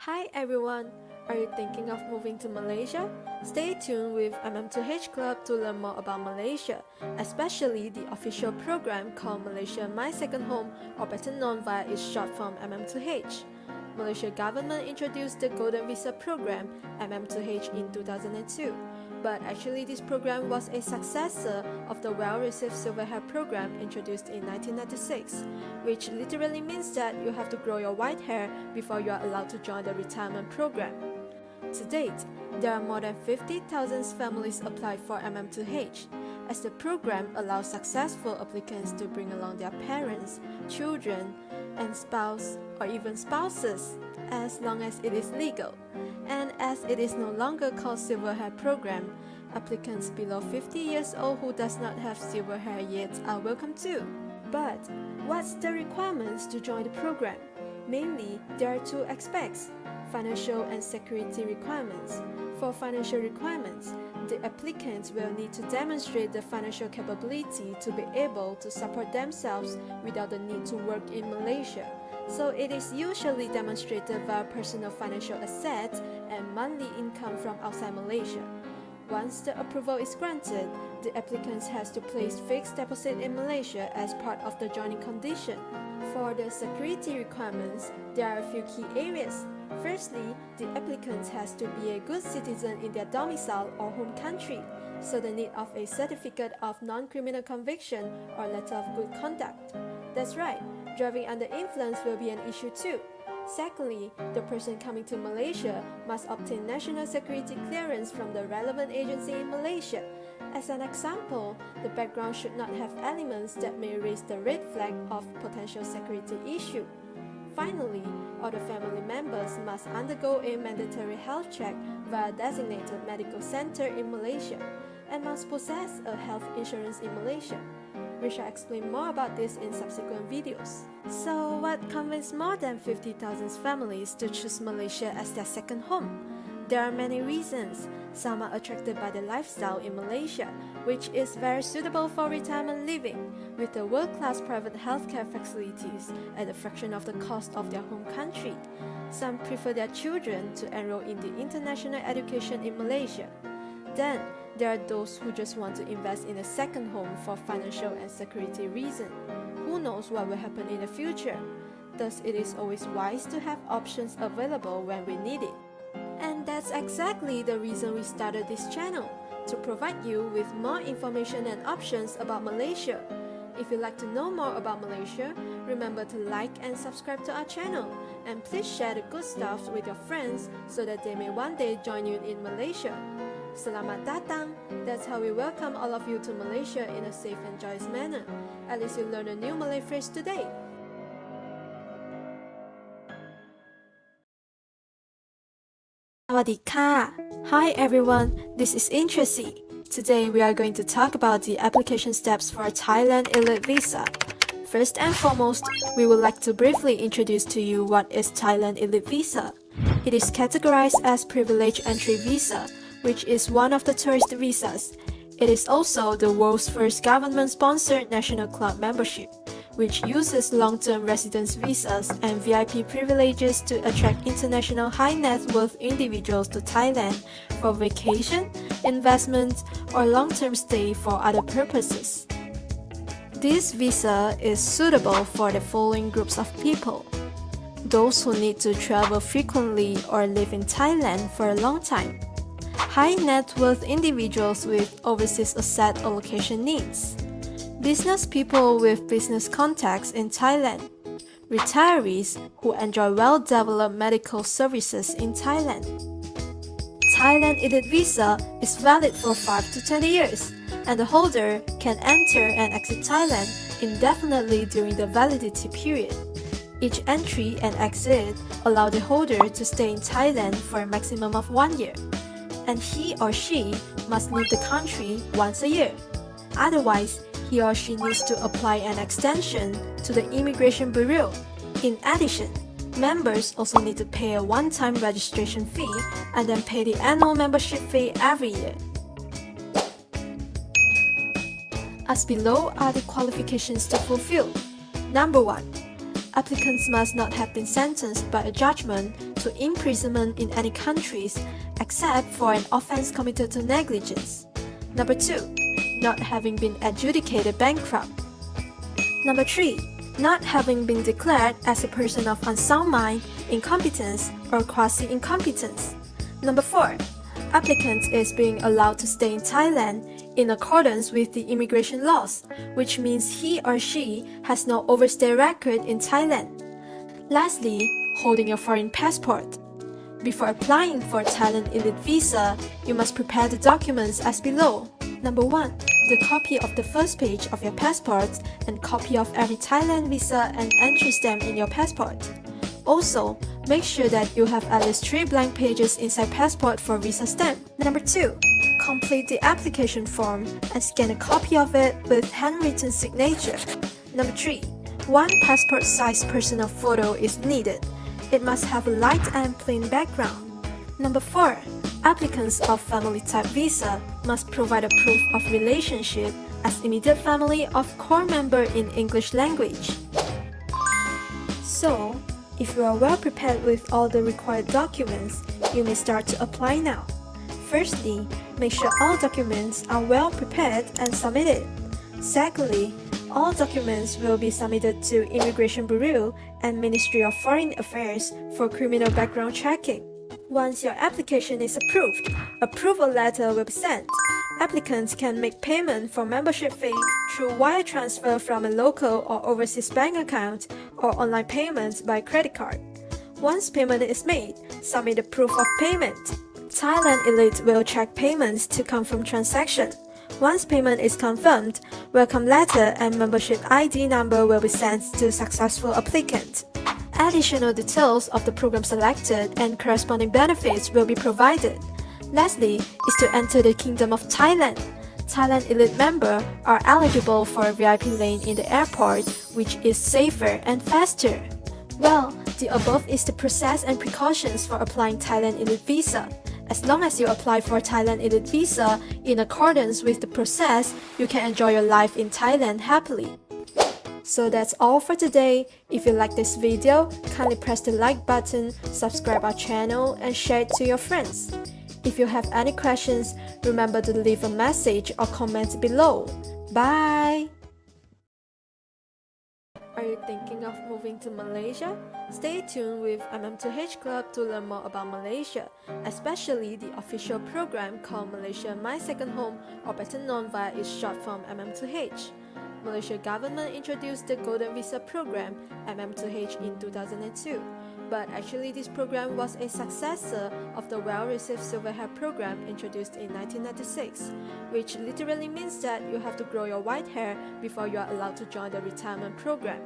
Hi everyone! Are you thinking of moving to Malaysia? Stay tuned with S-MM2H Club to learn more about Malaysia, especially the official program called Malaysia My Second Home, or better known via its short form MM2H. Malaysia government introduced the Golden Visa program MM2H in 2002, but actually this program was a successor of the well-received Silver Hair program introduced in 1996, which literally means that you have to grow your white hair before you are allowed to join the retirement program. To date, there are more than 50,000 families applied for MM2H, as the program allows successful applicants to bring along their parents, children, and spouse or even spouses, as long as it is legal. And as it is no longer called Silver Hair program, applicants below 50 years old who does not have silver hair yet are welcome too. But what's the requirements to join the program? Mainly, there are two aspects: financial and security requirements. For financial requirements, the applicants will need to demonstrate the financial capability to be able to support themselves without the need to work in Malaysia. So it is usually demonstrated via personal financial assets and monthly income from outside Malaysia. Once the approval is granted, the applicant has to place fixed deposit in Malaysia as part of the joining condition. For the security requirements, there are a few key areas. Firstly, the applicant has to be a good citizen in their domicile or home country, so the need of a certificate of non-criminal conviction or letter of good conduct. That's right, driving under influence will be an issue too. Secondly, the person coming to Malaysia must obtain national security clearance from the relevant agency in Malaysia. As an example, the background should not have elements that may raise the red flag of potential security issue. Finally, all the family members must undergo a mandatory health check via a designated medical center in Malaysia and must possess a health insurance in Malaysia. We shall explain more about this in subsequent videos. So, what convinced more than 50,000 families to choose Malaysia as their second home? There are many reasons. Some are attracted by the lifestyle in Malaysia, which is very suitable for retirement living, with the world-class private healthcare facilities at a fraction of the cost of their home country. Some prefer their children to enroll in the international education in Malaysia. Then, there are those who just want to invest in a second home for financial and security reasons. Who knows what will happen in the future? Thus, it is always wise to have options available when we need it. And that's exactly the reason we started this channel, to provide you with more information and options about Malaysia. If you'd like to know more about Malaysia, remember to like and subscribe to our channel, and please share the good stuff with your friends so that they may one day join you in Malaysia. Selamat datang! That's how we welcome all of you to Malaysia in a safe and joyous manner. At least you learned a new Malay phrase today. Sawadika! Hi everyone, this is Tracy. Today we are going to talk about the application steps for Thailand Elite Visa. First and foremost, we would like to briefly introduce to you what is Thailand Elite Visa. It is categorized as Privileged Entry Visa, which is one of the tourist visas. It is also the world's first government-sponsored national club membership, which uses long-term residence visas and VIP privileges to attract international high-net-worth individuals to Thailand for vacation, investment, or long-term stay for other purposes. This visa is suitable for the following groups of people: those who need to travel frequently or live in Thailand for a long time, high-net-worth individuals with overseas asset allocation needs, business people with business contacts in Thailand, retirees who enjoy well-developed medical services in Thailand. Thailand Elite Visa is valid for 5 to 20 years, and the holder can enter and exit Thailand indefinitely during the validity period. Each entry and exit allow the holder to stay in Thailand for a maximum of 1 year, and he or she must leave the country once a year. Otherwise, he or she needs to apply an extension to the Immigration Bureau. In addition, members also need to pay a one-time registration fee and then pay the annual membership fee every year. As below are the qualifications to fulfill. Number 1. Applicants must not have been sentenced by a judgment to imprisonment in any countries except for an offense committed to negligence. Number 2. Not having been adjudicated bankrupt. Number 3. Not having been declared as a person of unsound mind, incompetence, or quasi-incompetence. Number 4. Applicant is being allowed to stay in Thailand in accordance with the immigration laws, which means he or she has no overstay record in Thailand. Lastly, holding a foreign passport. Before applying for Thailand Elite Visa, you must prepare the documents as below. Number 1. The copy of the first page of your passport and copy of every Thailand visa and entry stamp in your passport. Also, make sure that you have at least 3 blank pages inside passport for visa stamp. Number 2. Complete the application form and scan a copy of it with handwritten signature. Number 3. 1 passport-sized personal photo is needed. It must have a light and plain background. Number 4. Applicants of family type visa must provide a proof of relationship as immediate family of core member in English language. So, if you are well prepared with all the required documents, you may start to apply now. Firstly, make sure all documents are well prepared and submitted. Secondly, all documents will be submitted to Immigration Bureau and Ministry of Foreign Affairs for criminal background checking. Once your application is approved, approval letter will be sent. Applicants can make payment for membership fee through wire transfer from a local or overseas bank account or online payments by credit card. Once payment is made, submit a proof of payment. Thailand Elite will check payments to confirm transaction. Once payment is confirmed, welcome letter and membership ID number will be sent to successful applicant. Additional details of the program selected and corresponding benefits will be provided. Lastly is to enter the Kingdom of Thailand. Thailand Elite members are eligible for a VIP lane in the airport, which is safer and faster. Well, the above is the process and precautions for applying Thailand Elite Visa. As long as you apply for Thailand Elite Visa in accordance with the process, you can enjoy your life in Thailand happily. So that's all for today. If you like this video, kindly press the like button, subscribe our channel, and share it to your friends. If you have any questions, remember to leave a message or comment below. Bye! Are you thinking of moving to Malaysia? Stay tuned with MM2H Club to learn more about Malaysia, especially the official program called Malaysia My Second Home, or better known via its short form MM2H. Malaysia government introduced the Golden Visa program MM2H in 2002, but actually this program was a successor of the well-received Silver Hair program introduced in 1996, which literally means that you have to grow your white hair before you are allowed to join the retirement program.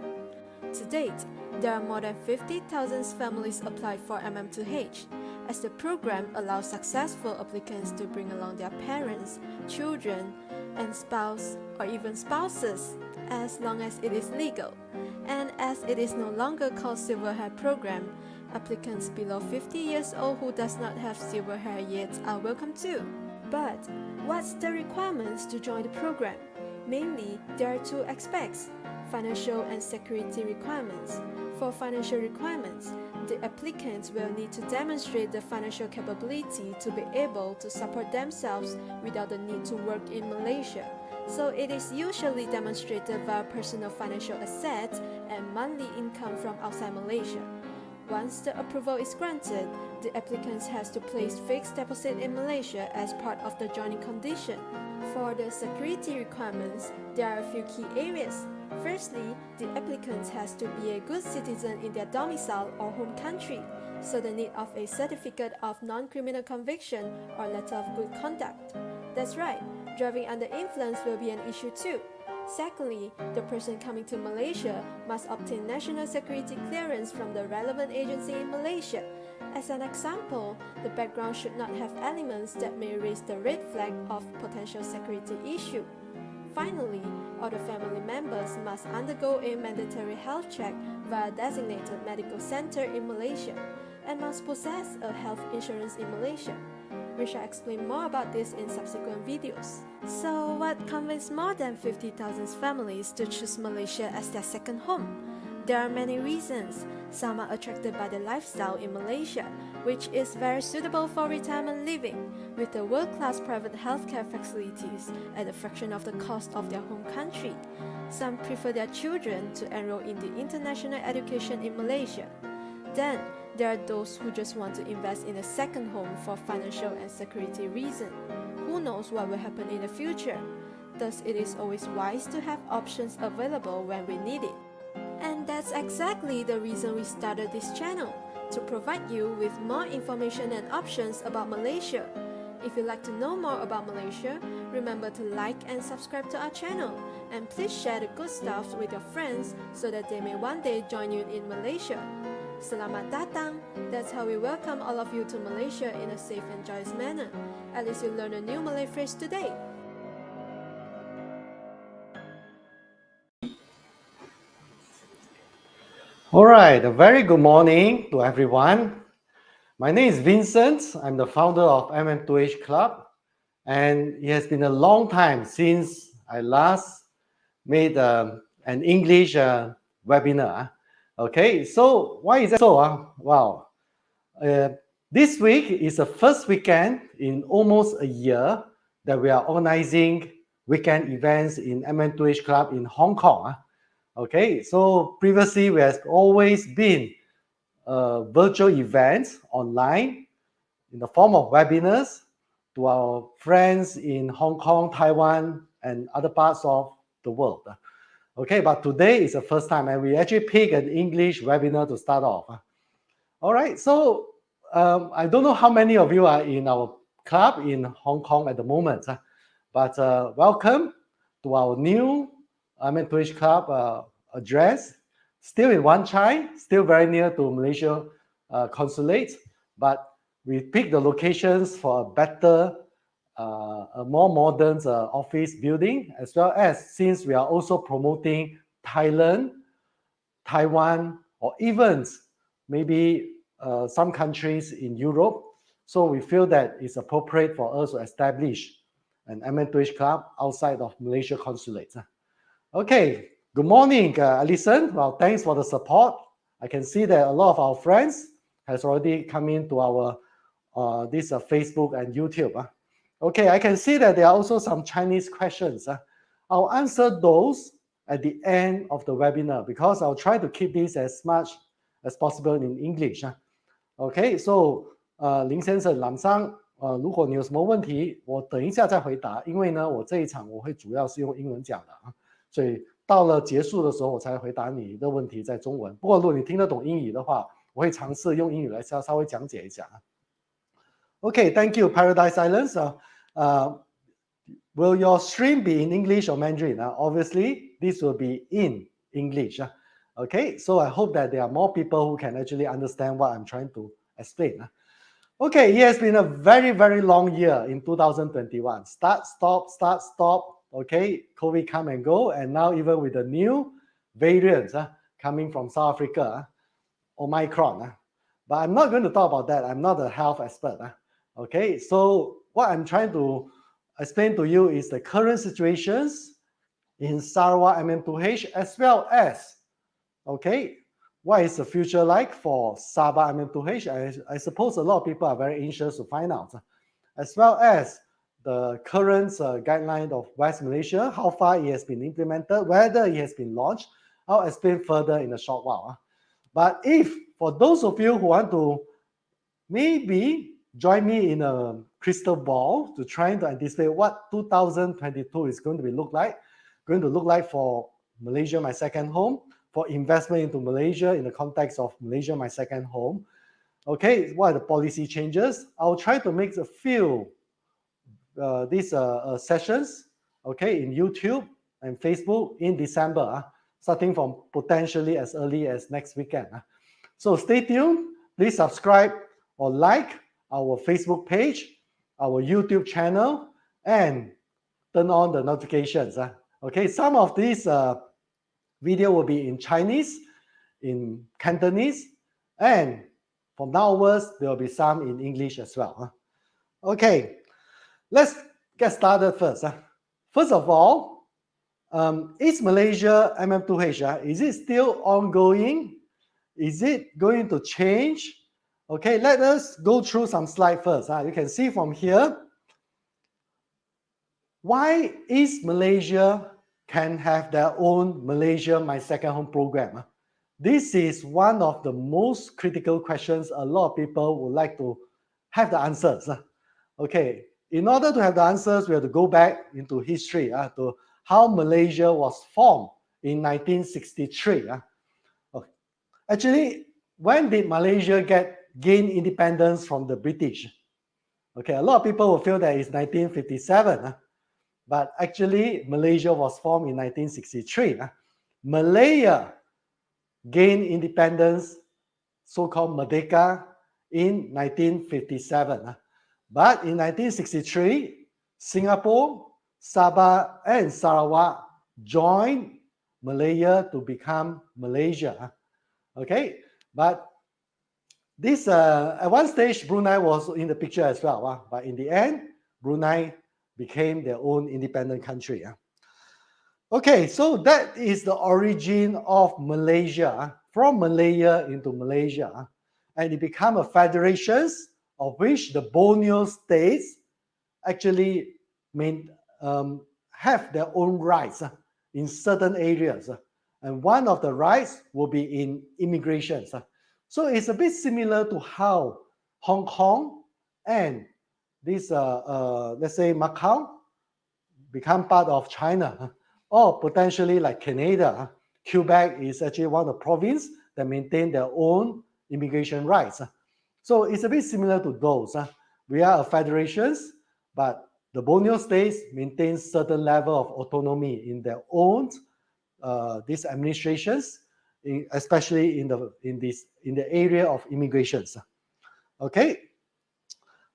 To date, there are more than 50,000 families applied for MM2H, as the program allows successful applicants to bring along their parents, children, and spouse or even spouses, as long as it is legal. And as it is no longer called Silver Hair program, applicants below 50 years old who does not have silver hair yet are welcome too. But what's the requirements to join the program? Mainly, there are 2 aspects: financial and security requirements. For financial requirements, the applicants will need to demonstrate the financial capability to be able to support themselves without the need to work in Malaysia. So it is usually demonstrated via personal financial assets and monthly income from outside Malaysia. Once the approval is granted, the applicant has to place fixed deposit in Malaysia as part of the joining condition. For the security requirements, there are a few key areas. Firstly, the applicant has to be a good citizen in their domicile or home country, so the need of a certificate of non-criminal conviction or letter of good conduct. That's right, driving under influence will be an issue too. Secondly, the person coming to Malaysia must obtain national security clearance from the relevant agency in Malaysia. As an example, the background should not have elements that may raise the red flag of potential security issue. Finally, all the family members must undergo a mandatory health check via a designated medical center in Malaysia and must possess a health insurance in Malaysia. We shall explain more about this in subsequent videos. So, what convinced more than 50,000 families to choose Malaysia as their second home? There are many reasons. Some are attracted by the lifestyle in Malaysia, which is very suitable for retirement living, with the world-class private healthcare facilities at a fraction of the cost of their home country. Some prefer their children to enroll in the international education in Malaysia. Then, there are those who just want to invest in a second home for financial and security reasons. Who knows what will happen in the future? Thus, it is always wise to have options available when we need it. And that's exactly the reason we started this channel, to provide you with more information and options about Malaysia. If you'd like to know more about Malaysia, remember to like and subscribe to our channel, and please share the good stuff with your friends so that they may one day join you in Malaysia. Selamat datang! That's how we welcome all of you to Malaysia in a safe and joyous manner. At least you learned a new Malay phrase today. All right, a very good morning to everyone. My name is Vincent. I'm the founder of S-MM2H Club, and it has been a long time since I last made an English webinar. Okay, so why is that so? Wow. This week is the first weekend in almost a year that we are organizing weekend events in S-MM2H Club in Hong Kong. Okay, so previously we have always been virtual events online in the form of webinars to our friends in Hong Kong, Taiwan, and other parts of the world. Okay, but today is the first time, and we actually pick an English webinar to start off. All right, so I don't know how many of you are in our club in Hong Kong at the moment, but welcome to our new S-MM2H Club address. Still in Wan Chai, still very near to Malaysia consulate, but we picked the locations for a better, a more modern office building, as well as since we are also promoting Thailand, Taiwan, or even maybe some countries in Europe. So we feel that it's appropriate for us to establish an S-MM2H Club outside of Malaysia consulate. Okay, good morning, Alison. Well, thanks for the support. I can see that a lot of our friends has already come into our this Facebook and YouTube. Okay, I can see that there are also some Chinese questions. I'll answer those at the end of the webinar because I'll try to keep this as much as possible in English. Okay, so 林先生、朗商，如果你有什么问题，我等一下再回答，因为呢，我这一场我会主要是用英文讲的啊，所以到了结束的时候，我才回答你的问题在中文。不过如果你听得懂英语的话，我会尝试用英语来稍微讲解一下。Okay, thank you, Paradise Islands. Will your stream be in English or Mandarin? Obviously, this will be in English. Okay, so I hope that there are more people who can actually understand what I'm trying to explain. Okay, it has been a very, very long year in 2021. Start, stop. Okay, COVID come and go, and now even with the new variants coming from South Africa, Omicron. But I'm not going to talk about that. I'm not a health expert. Okay, so what I'm trying to explain to you is the current situations in Sarawak MM2H, as well as, okay, what is the future like for Sabah MM2H? I suppose a lot of people are very anxious to find out, as well as the current guideline of West Malaysia, how far it has been implemented, whether it has been launched. I'll explain further in a short while. But if, for those of you who want to maybe join me in a crystal ball to try to anticipate what 2022 is going to look like for Malaysia My Second Home, for investment into Malaysia in the context of Malaysia My Second Home. Okay, what are the policy changes? I'll try to make a few these sessions, okay, in YouTube and Facebook in December, starting from potentially as early as next weekend. So stay tuned. Please subscribe or like our Facebook page, our YouTube channel, and turn on the notifications. Okay, some of these video will be in Chinese, in Cantonese, and from now onwards, there will be some in English as well. Okay, let's get started first. First of all, Is Malaysia MM2H, is it still ongoing? Is it going to change? Okay, let us go through some slides first. You can see from here, why is Malaysia can have their own Malaysia My Second Home program? This is one of the most critical questions a lot of people would like to have the answers. Okay, in order to have the answers, we have to go back into history to how Malaysia was formed in 1963. Okay. Actually, when did Malaysia gain independence from the British? Okay, a lot of people will feel that it's 1957. But actually, Malaysia was formed in 1963. Malaya gained independence, so-called Merdeka, in 1957. But in 1963, Singapore, Sabah, and Sarawak joined Malaya to become Malaysia. Okay, but this at one stage Brunei was in the picture as well. But in the end, Brunei became their own independent country. Okay, so that is the origin of Malaysia, from Malaya into Malaysia, and it became a federation of which the Borneo states actually have their own rights in certain areas, and one of the rights will be in immigration. So it's a bit similar to how Hong Kong and this, let's say Macau, become part of China, or potentially like Canada. Quebec is actually one of the provinces that maintain their own immigration rights. So it's a bit similar to those. We are a federation, but the Borneo states maintain certain level of autonomy in their own these administrations, especially in the area of immigrations. Okay.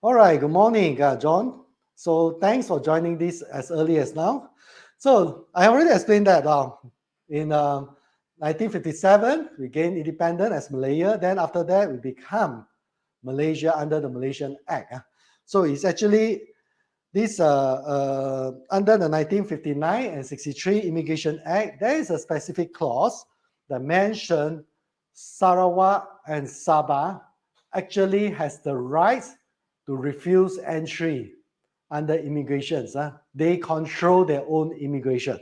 All right. Good morning, John. So thanks for joining this as early as now. So I already explained that in 1957 we gained independence as Malaya. Then after that we become Malaysia under the Malaysian Act. So it's actually this under the 1959 and 63 Immigration Act, there is a specific clause that mentions Sarawak and Sabah actually has the right to refuse entry under immigrations. They control their own immigration.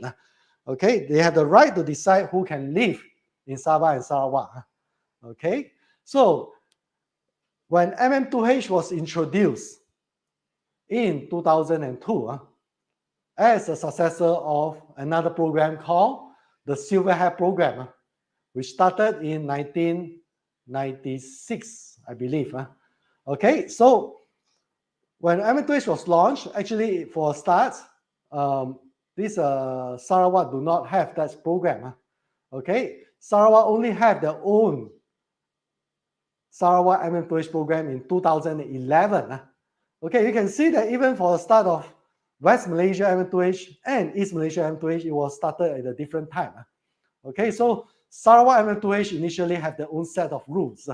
Okay, they have the right to decide who can live in Sabah and Sarawak. Okay, so when MM2H was introduced in 2002 as a successor of another program called the Silver Hair Program, which started in 1996, I believe. Okay, so when MM2H was launched, actually for a start, this Sarawak do not have that program. Okay, Sarawak only have their own Sarawak MM2H program in 2011. Okay, you can see that even for the start of West Malaysia MM2H and East Malaysia MM2H, it was started at a different time. Okay, so Sarawak MM2H initially have their own set of rules.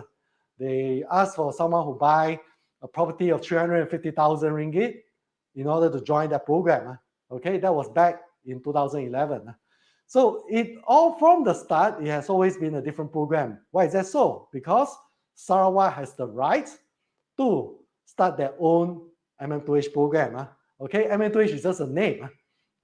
They ask for someone who buy a property of 350,000 ringgit in order to join that program. Okay, that was back in 2011. So it all from the start, it has always been a different program. Why is that so? Because Sarawak has the right to start their own MM2H program. Okay, MM2H is just a name.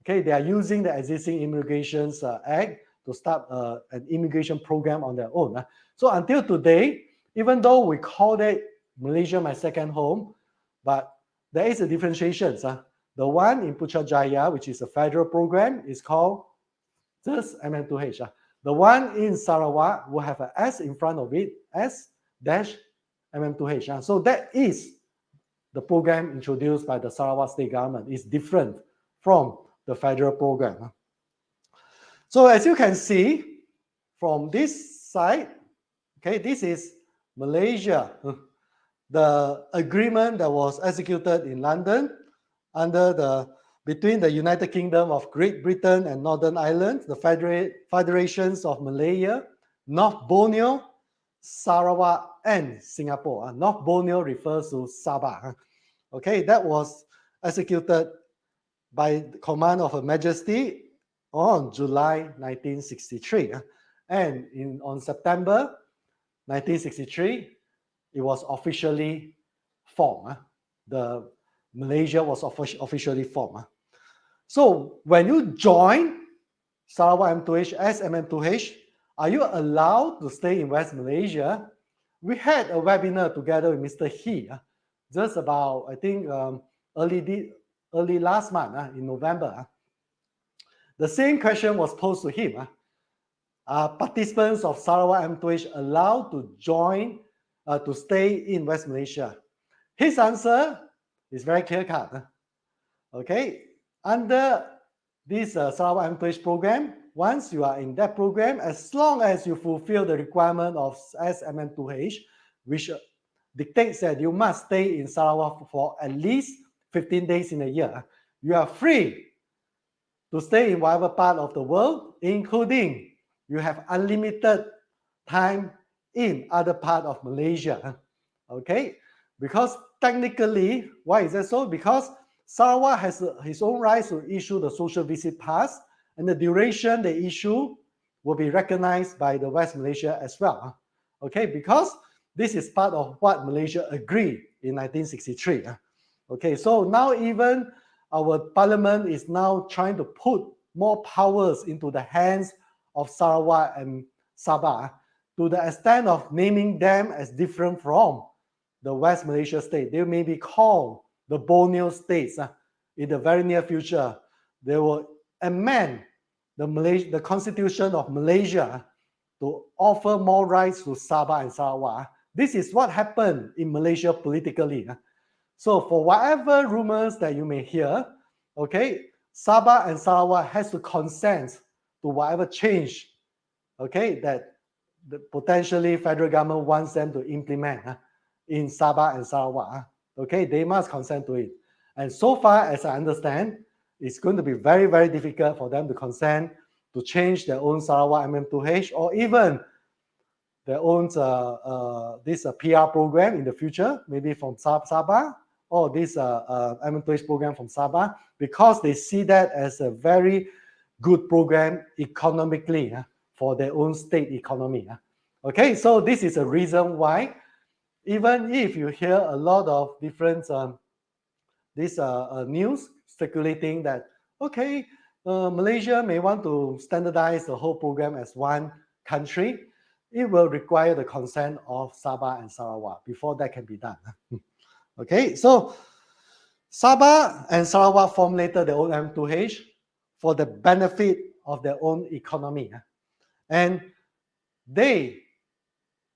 Okay, they are using the existing Immigration Act to start an immigration program on their own. So until today, even though we call it Malaysia My Second Home, but there is a differentiation. The one in Putrajaya, which is a federal program, is called just MM2H. The one in Sarawak will have an S in front of it, S-MM2H. So that is the program introduced by the Sarawak state government. Is different from the federal program. So as you can see from this side, okay, this is Malaysia. The agreement that was executed in London between the United Kingdom of Great Britain and Northern Ireland, the Federations of Malaya, North Borneo, Sarawak, and Singapore. North Borneo refers to Sabah. Okay, that was executed by the command of Her Majesty on July 1963. And on September 1963, it was officially formed. The Malaysia was officially formed. So when you join Sarawak M2H, S-MM2H, are you allowed to stay in West Malaysia? We had a webinar together with Mr. He, just about, I think, early last month, in November. The same question was posed to him. Are participants of Sarawak M2H allowed to join, to stay in West Malaysia? His answer is very clear-cut. Okay, under this Sarawak M2H program, once you are in that program, as long as you fulfill the requirement of S-MM2H, which dictates that you must stay in Sarawak for at least 15 days in a year, you are free to stay in whatever part of the world, including you have unlimited time in other part of Malaysia. Okay, because technically, why is that so? Because Sarawak has his own rights to issue the social visit pass, and the duration they issue will be recognized by the West Malaysia as well. Okay, because this is part of what Malaysia agreed in 1963. Okay, so now even our parliament is now trying to put more powers into the hands of Sarawak and Sabah to the extent of naming them as different from the West Malaysia state. They may be called the Borneo states. In the very near future, they will amend the constitution of Malaysia to offer more rights to Sabah and Sarawak. This is what happened in Malaysia politically. So for whatever rumors that you may hear, okay, Sabah and Sarawak has to consent to whatever change, okay, that the potentially federal government wants them to implement in Sabah and Sarawak. Okay, they must consent to it. And so far as I understand, it's going to be very, very difficult for them to consent to change their own Sarawak MM2H or even their own this PR program in the future, maybe from Sabah, or this MM2H program from Sabah, because they see that as a very good program economically for their own state economy. Okay, so this is a reason why, even if you hear a lot of different news speculating that, okay, Malaysia may want to standardize the whole program as one country, it will require the consent of Sabah and Sarawak before that can be done. Okay, so Sabah and Sarawak formulated their own M2H for the benefit of their own economy. And they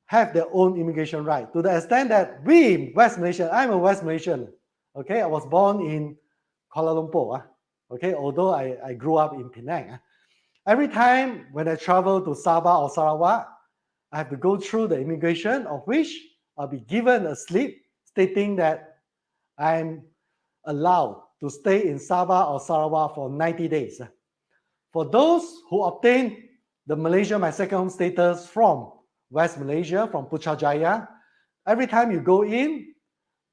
have their own immigration right to the extent that we, West Malaysian, I'm a West Malaysian. Okay, I was born in Kuala Lumpur. Okay, although I grew up in Penang. Every time when I travel to Sabah or Sarawak, I have to go through the immigration, of which I'll be given a slip stating that I'm allowed to stay in Sabah or Sarawak for 90 days. For those who obtain the Malaysia My Second Home status from West Malaysia, from Putrajaya, every time you go in,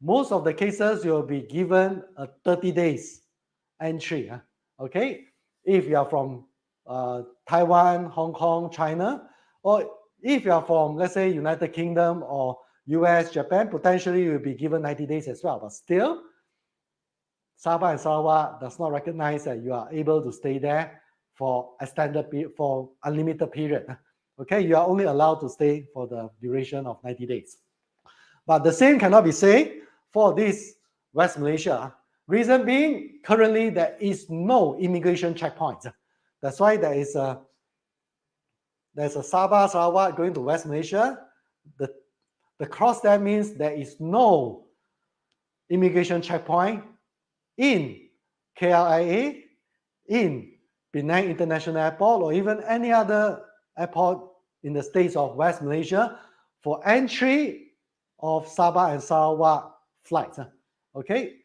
most of the cases you'll be given a 30 days entry. Okay, if you are from Taiwan, Hong Kong, China, or if you are from, let's say, United Kingdom or US, Japan, potentially you'll be given 90 days as well. But still, Sabah and Sarawak does not recognize that you are able to stay there for for unlimited period. Okay, you are only allowed to stay for the duration of 90 days. But the same cannot be said for this West Malaysia. Reason being, currently there is no immigration checkpoint. That's why there's a Sabah, Sarawak going to West Malaysia. The cross there means there is no immigration checkpoint in KLIA, in Penang International Airport, or even any other airport in the states of West Malaysia for entry of Sabah and Sarawak flights. Okay,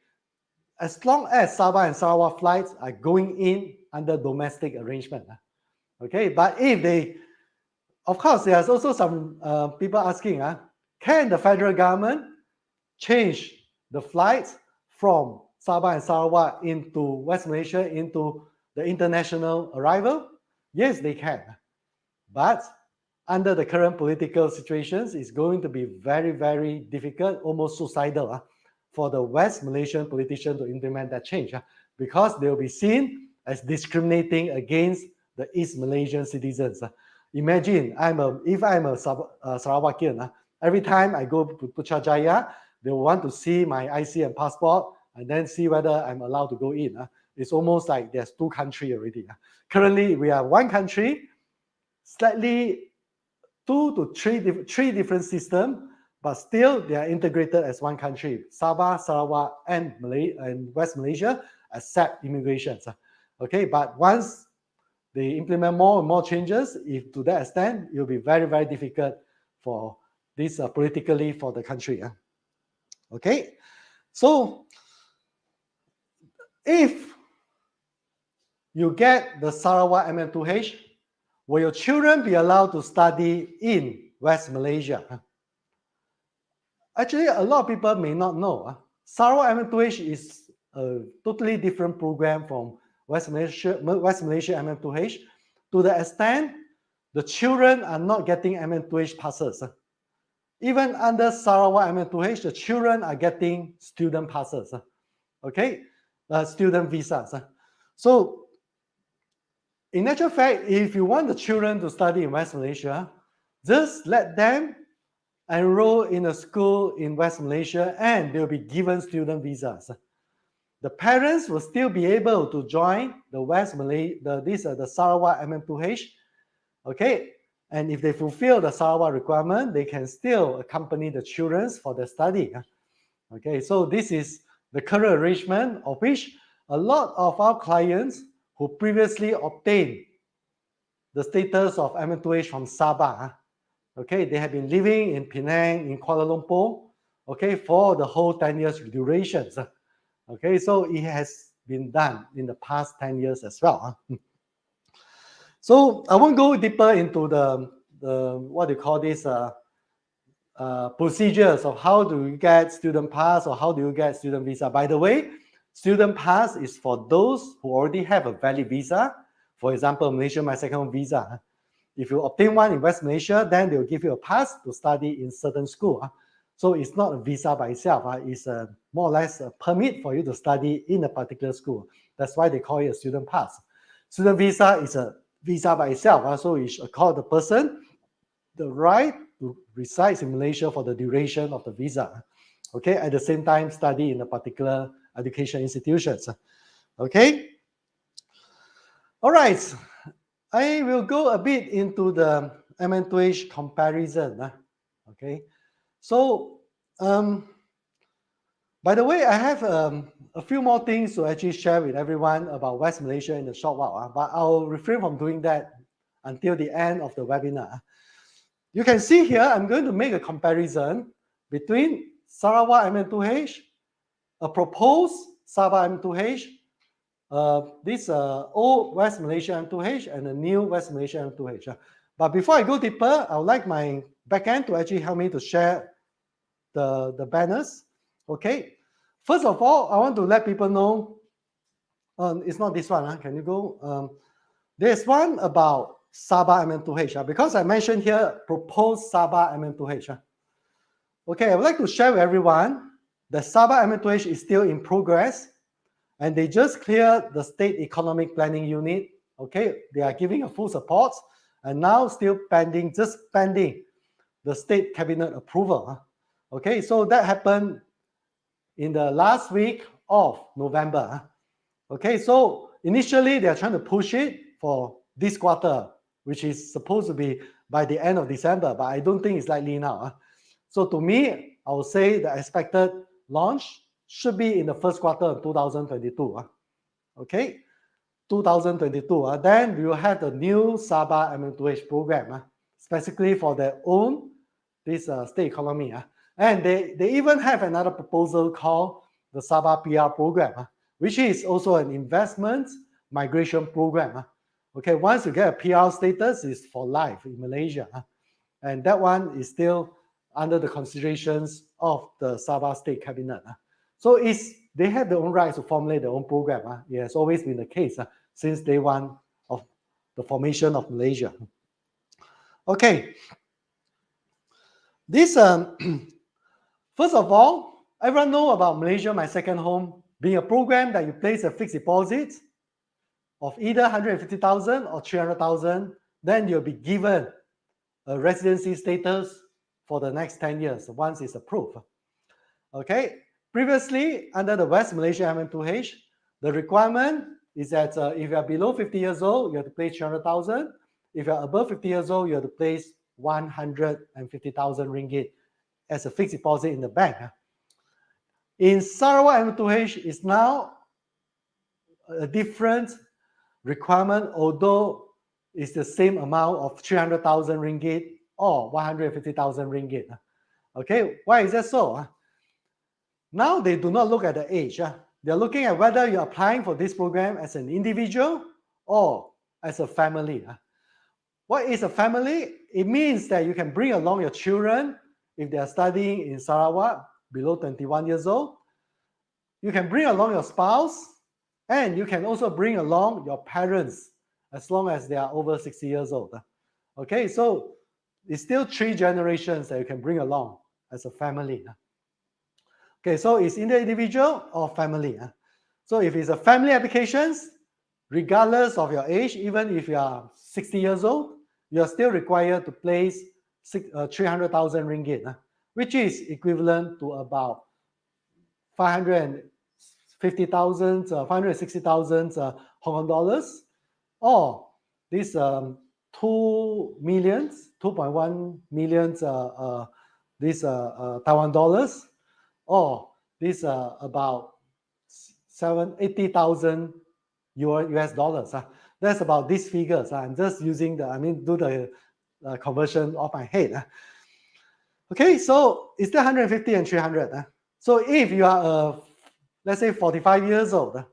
as long as Sabah and Sarawak flights are going in under domestic arrangement. Okay, but if they, of course, there's also some people asking, can the federal government change the flights from Sabah and Sarawak into West Malaysia, into the the international arrival? Yes, they can. But under the current political situations, it's going to be very, very difficult, almost suicidal for the West Malaysian politicians to implement that change because they will be seen as discriminating against the East Malaysian citizens. Imagine if I'm a Sarawakian, every time I go to Putrajaya, they will want to see my IC and passport and then see whether I'm allowed to go in. It's almost like there's two countries already. Currently, we are one country, slightly two to three different systems, but still they are integrated as one country. Sabah, Sarawak, and West Malaysia accept immigrations. Okay, but once they implement more and more changes, if to that extent, it will be very, very difficult for this politically for the country. Okay, so if you get the Sarawak MM2H, will your children be allowed to study in West Malaysia? Actually, a lot of people may not know. Sarawak MM2H is a totally different program from West Malaysia MM2H to the extent the children are not getting MM2H passes. Even under Sarawak MM2H, the children are getting student passes. Okay, student visas. So, in actual fact, if you want the children to study in West Malaysia, just let them enroll in a school in West Malaysia and they'll be given student visas. The parents will still be able to join the the Sarawak MM2H, okay? And if they fulfill the Sarawak requirement, they can still accompany the children for their study. Okay, so this is the current arrangement of which a lot of our clients who previously obtained the status of MM2H from Sabah, okay, they have been living in Penang, in Kuala Lumpur, okay, for the whole 10 years durations. Okay, so it has been done in the past 10 years as well. So I won't go deeper into the what do you call this procedures of how do you get student pass or how do you get student visa. By the way, student pass is for those who already have a valid visa. For example, Malaysia My Second Home visa. If you obtain one in West Malaysia, then they will give you a pass to study in certain school. So it's not a visa by itself. It's more or less a permit for you to study in a particular school. That's why they call it a student pass. Student visa is a visa by itself. So it accords the person the right to reside in Malaysia for the duration of the visa. Okay, at the same time, study in a particular education institutions. Okay. All right. I will go a bit into the MM2H comparison. Okay. So, by the way, I have a few more things to actually share with everyone about West Malaysia in a short while, but I'll refrain from doing that until the end of the webinar. You can see here, I'm going to make a comparison between Sarawak MM2H, a proposed Sabah MM2H, this old West Malaysia M2H and a new West Malaysia M2H. But before I go deeper, I would like my backend to actually help me to share the banners. Okay. First of all, I want to let people know, it's not this one. Can you go? There's one about Sabah MM2H because I mentioned here proposed Sabah MM2H. Okay, I would like to share with everyone that Sabah MM2H is still in progress. And they just cleared the State Economic Planning Unit. Okay, they are giving a full support, and now still pending, just pending the State Cabinet approval. Okay, so that happened in the last week of November. Okay, so initially they are trying to push it for this quarter, which is supposed to be by the end of December, but I don't think it's likely now. So to me, I would say the expected launch should be in the first quarter of 2022. Okay, 2022. Then we will have the new Sabah MM2H program, specifically for their own this state economy. And they even have another proposal called the Sabah PR program, which is also an investment migration program. Okay, once you get a PR status, it's for life in Malaysia. And that one is still under the considerations of the Sabah State Cabinet. So they have their own rights to formulate their own program. It has always been the case. since day one of the formation of Malaysia. Okay. This, first of all, everyone know about Malaysia My Second Home being a program that you place a fixed deposit of either 150,000 or 300,000, then you'll be given a residency status for the next 10 years once it's approved. Okay, previously under the West Malaysia MM2H, the requirement is that if you are below 50 years old, you have to place 300,000. If you are above 50 years old, you have to place 150,000 ringgit as a fixed deposit in the bank. In Sarawak MM2H, it's now a different requirement, although it's the same amount of 300,000 ringgit or 150,000 ringgit. Okay, why is that so? Now they do not look at the age. They're looking at whether you're applying for this program as an individual or as a family. What is a family? It means that you can bring along your children if they are studying in Sarawak below 21 years old. You can bring along your spouse, and you can also bring along your parents as long as they are over 60 years old. Okay, so it's still 3 generations that you can bring along as a family. Okay, so it's either individual or family. So if it's a family applications, regardless of your age, even if you are 60 years old, you are still required to place 300,000 ringgit, which is equivalent to about 550,000, 560,000 Hong Kong dollars, or this 2.1 million Taiwan dollars, or this about 80,000 US dollars. That's about these figures. I'm just using do the conversion off my head. Okay, so it's the 150 and 300. So if you are, let's say 45 years old,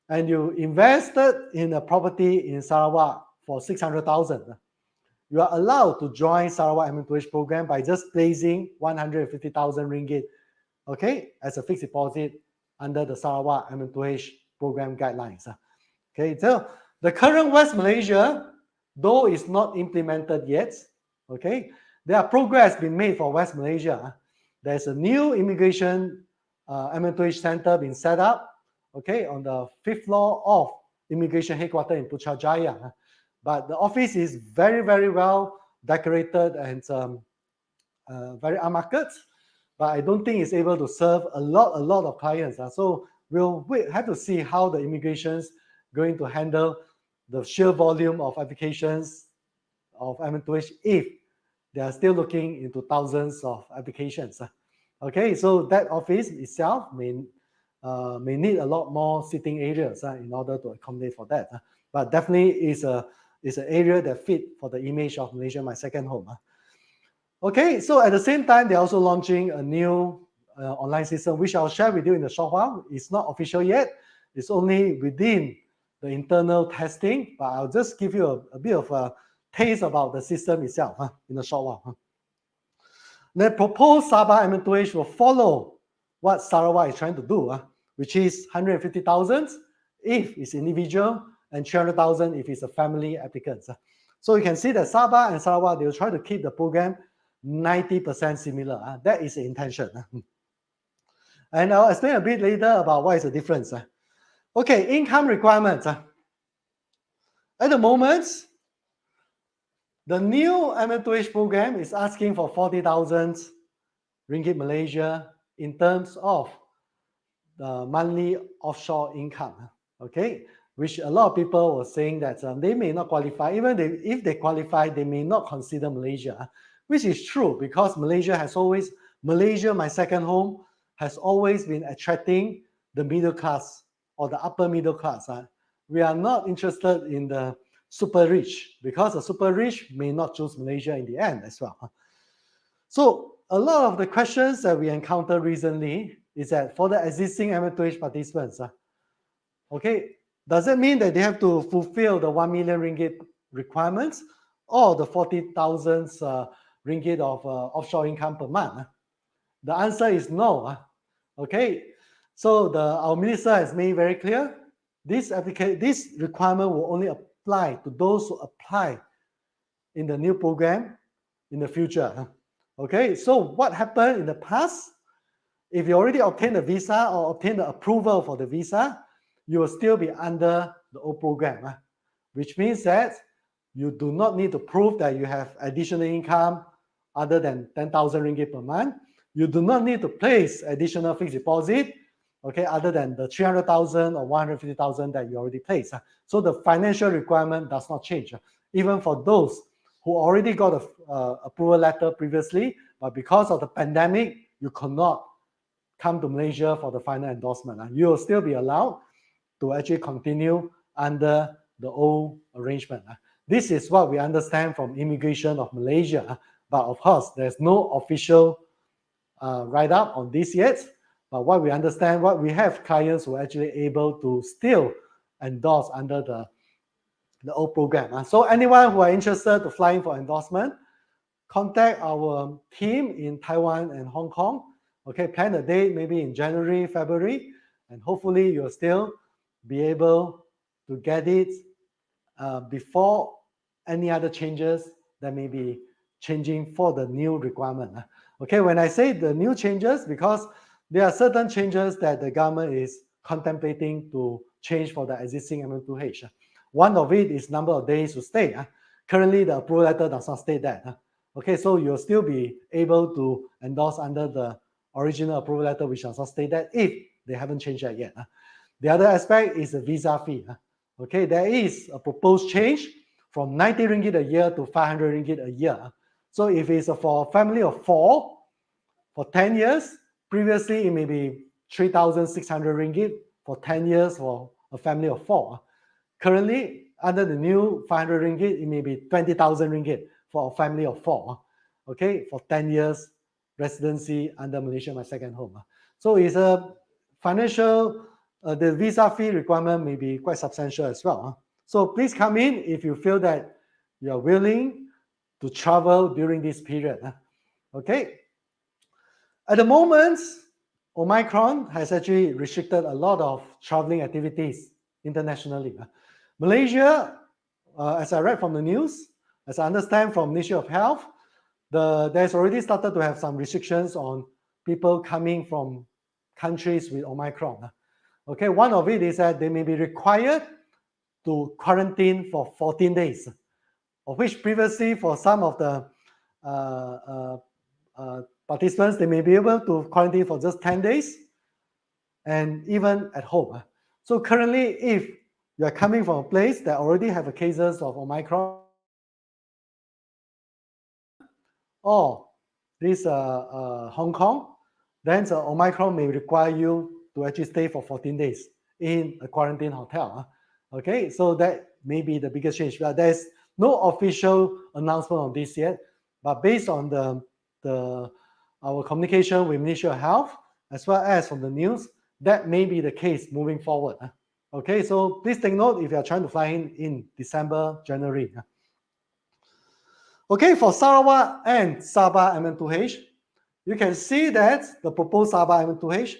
and you invested in a property in Sarawak for 600,000, you are allowed to join Sarawak MM2H program by just placing 150,000 ringgit, okay, as a fixed deposit under the Sarawak MM2H program guidelines. Okay, so the current West Malaysia, though it's not implemented yet, okay, there are progress being made for West Malaysia. There's a new immigration MM2H center being set up, okay, on the 5th floor of immigration headquarters in Putrajaya. But the office is very, very well decorated and very upmarket, but I don't think it's able to serve a lot of clients. So we'll have to see how the immigration's going to handle the sheer volume of applications of MM2H if they are still looking into thousands of applications. Okay, so that office itself may need a lot more sitting areas in order to accommodate for that. But definitely is an area that fit for the image of Malaysia My Second Home. Okay, so at the same time, they're also launching a new online system, which I'll share with you in a short while. It's not official yet. It's only within the internal testing, but I'll just give you a bit of a taste about the system itself in a short while. The proposed Sabah MM2H will follow what Sarawak is trying to do, which is 150,000 if it's individual and 300,000 if it's a family applicant. So you can see that Sabah and Sarawak, they will try to keep the program 90% similar. That is the intention. And I'll explain a bit later about what is the difference. Okay, income requirements. At the moment, the new MM2H program is asking for 40,000 ringgit Malaysia in terms of the monthly offshore income. Okay, which a lot of people were saying that they may not qualify. Even if they qualify, they may not consider Malaysia, which is true because Malaysia, My Second Home, has always been attracting the middle class or the upper middle class. We are not interested in the super rich because the super rich may not choose Malaysia in the end as well. So a lot of the questions that we encountered recently is that for the existing MM2H participants, okay, does that mean that they have to fulfill the 1 million ringgit requirements or the 40,000 ringgit of offshore income per month? The answer is no. Okay, so our minister has made very clear this requirement will only apply to those who apply in the new program in the future. Okay, so what happened in the past? If you already obtained a visa or obtained the approval for the visa, you will still be under the old program, which means that you do not need to prove that you have additional income other than 10,000 ringgit per month. You do not need to place additional fixed deposit, okay, other than the 300,000 or 150,000 that you already placed. So the financial requirement does not change, even for those who already got a approval letter previously, but because of the pandemic, you cannot come to Malaysia for the final endorsement. You will still be allowed to actually continue under the old arrangement. This is what we understand from Immigration of Malaysia. But of course, there's no official write-up on this yet. But what we understand, what we have clients who are actually able to still endorse under the old program. So anyone who are interested to fly in for endorsement, contact our team in Taiwan and Hong Kong. Okay, plan a date maybe in January, February, and hopefully you'll still be able to get it before any other changes that may be changing for the new requirement. Okay, when I say the new changes, because there are certain changes that the government is contemplating to change for the existing MM2H. One of it is number of days to stay. Currently, the approval letter does not state that. Okay, so you'll still be able to endorse under the original approval letter, which does not state that if they haven't changed that yet. The other aspect is the visa fee. Okay, there is a proposed change from 90 ringgit a year to 500 ringgit a year. So if it's for a family of 4 for 10 years, previously it may be 3,600 ringgit for 10 years for a family of 4. Currently, under the new 500 ringgit, it may be 20,000 ringgit for a family of 4. Okay, for 10 years residency under Malaysia My Second Home. So it's a financial, the visa fee requirement may be quite substantial as well. So please come in if you feel that you are willing to travel during this period. Okay. At the moment, Omicron has actually restricted a lot of traveling activities internationally. Malaysia, as I read from the news, as I understand from Ministry of Health, there's already started to have some restrictions on people coming from countries with Omicron. Okay, one of it is that they may be required to quarantine for 14 days, of which previously for some of the participants, they may be able to quarantine for just 10 days and even at home. So currently, if you are coming from a place that already have cases of Omicron or this Hong Kong, then the Omicron may require you to actually stay for 14 days in a quarantine hotel. Okay, so that may be the biggest change. But there's no official announcement on this yet. But based on our communication with Ministry of Health, as well as from the news, that may be the case moving forward. Okay, so please take note if you are trying to fly in December, January. Okay, for Sarawak and Sabah MM2H, you can see that the proposed Sabah MM2H,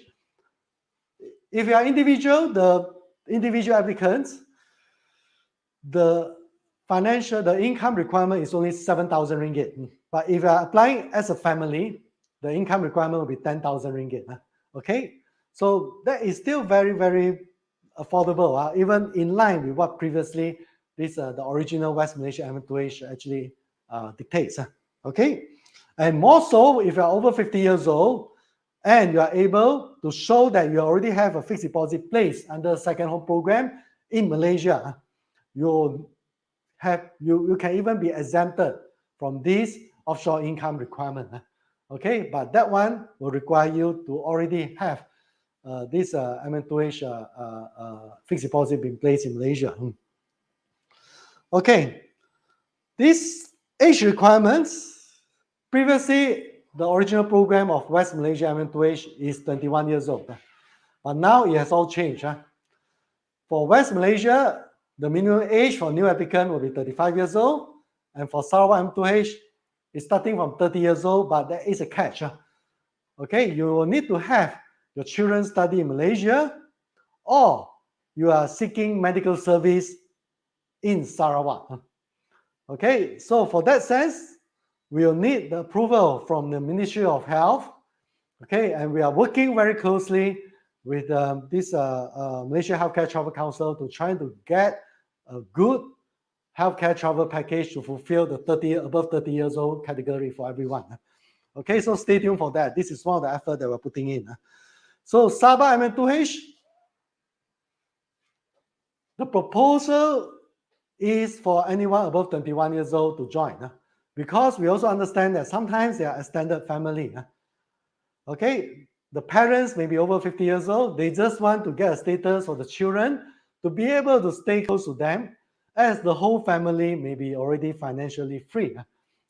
if you are individual, the individual applicants, the income requirement is only 7,000 ringgit. But if you are applying as a family, the income requirement will be 10,000 ringgit. Okay, so that is still very, very affordable, even in line with what previously the original West Malaysia MM2H actually dictates. Okay, and more so if you are over 50 years old and you are able to show that you already have a fixed deposit placed under the second home program in Malaysia, you can even be exempted from this offshore income requirement. Okay, but that one will require you to already have this MM2H fixed deposit being placed in Malaysia. Okay, these age requirements, previously the original program of West Malaysia MM2H is 21 years old, but now it has all changed. For West Malaysia, the minimum age for new applicant will be 35 years old, and for Sarawak MM2H, it's starting from 30 years old, but there is a catch. Okay, you will need to have your children study in Malaysia, or you are seeking medical service in Sarawak. Okay, so for that sense, we'll need the approval from the Ministry of Health. Okay, and we are working very closely with this Malaysia Healthcare Travel Council to try to get a good healthcare travel package to fulfill the above 30 years old category for everyone. Okay, so stay tuned for that. This is one of the efforts that we're putting in. So Sabah MM2H, the proposal is for anyone above 21 years old to join, because we also understand that sometimes they are extended family. Okay, the parents may be over 50 years old. They just want to get a status for the children to be able to stay close to them, as the whole family may be already financially free.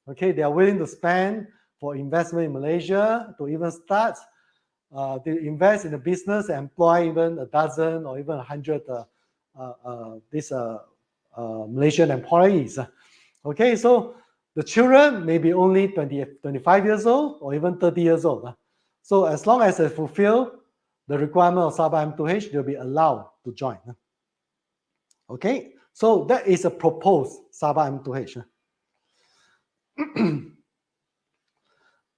Okay, they are willing to spend for investment in Malaysia, to even start to invest in a business, employ even a dozen or even 100 Malaysian employees. Okay, so the children may be only 25 years old or even 30 years old. So as long as they fulfill the requirement of Sabah M2H, they'll be allowed to join. Okay, so that is a proposed Sabah M2H.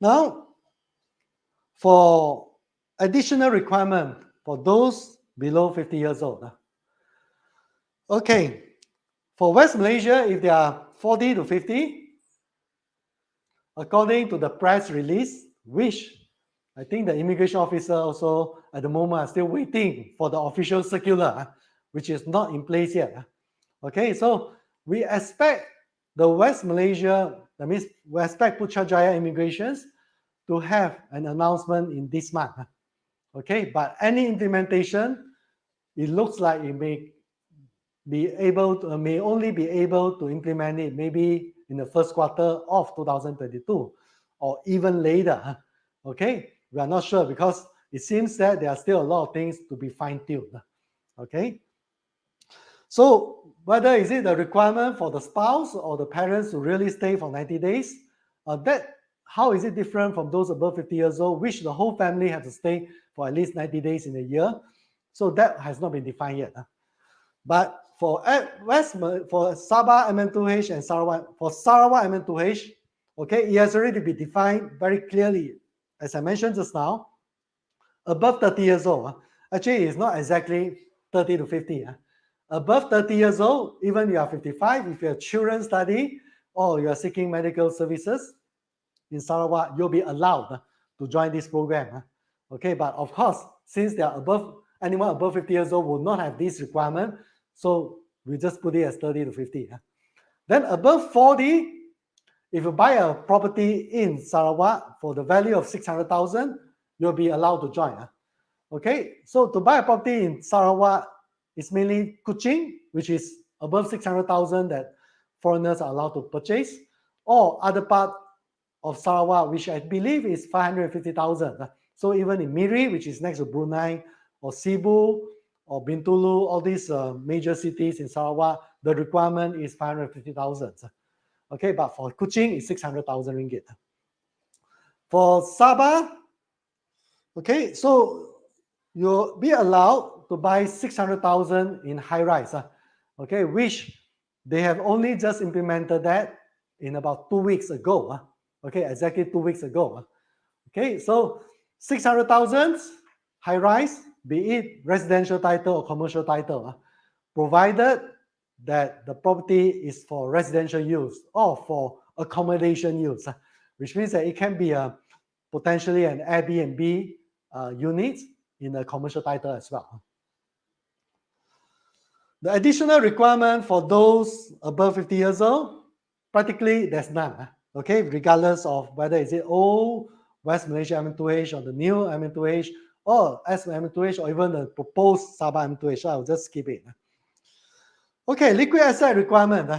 Now, for additional requirement for those below 50 years old. Okay, for West Malaysia, if they are 40 to 50, according to the press release, which I think the immigration officer also at the moment are still waiting for the official circular, which is not in place yet. Okay, so we expect the West Malaysia, that means we expect Putrajaya immigrations to have an announcement in this month. Okay, but any implementation, it looks like it may only be able to implement it maybe in the first quarter of 2022 or even later. Okay, we are not sure because it seems that there are still a lot of things to be fine-tuned. Okay, so whether is it the requirement for the spouse or the parents to really stay for 90 days, how is it different from those above 50 years old, which the whole family have to stay for at least 90 days in a year? So that has not been defined yet. But for Sabah MM2H and Sarawak MM2H, okay, it has already been defined very clearly, as I mentioned just now, above 30 years old. Actually, it's not exactly 30 to 50. Above 30 years old, even you are 55, if you have children study or you are seeking medical services in Sarawak, you'll be allowed to join this program. Okay, but of course, since they are anyone above 50 years old will not have this requirement, so we just put it as 30 to 50. Then above 40, if you buy a property in Sarawak for the value of 600,000, you'll be allowed to join. Okay, so to buy a property in Sarawak, it's mainly Kuching, which is above 600,000 that foreigners are allowed to purchase, or other part of Sarawak, which I believe is 550,000. So even in Miri, which is next to Brunei, or Cebu, or Bintulu, all these major cities in Sarawak, the requirement is 550,000. Okay, but for Kuching, it's 600,000 ringgit. For Sabah, okay, so you'll be allowed to buy 600,000 in high rise, okay, which they have only just implemented that in about 2 weeks ago. Okay, exactly 2 weeks ago. Okay, so 600,000 high rise, be it residential title or commercial title, provided that the property is for residential use or for accommodation use, which means that it can be potentially an Airbnb unit in a commercial title as well. The additional requirement for those above 50 years old, practically there's none. Okay, regardless of whether is it old West Malaysia MM2H or the new MM2H or S-MM2H or even the proposed Sabah MM2H, I'll just skip it. Okay, liquid asset requirement.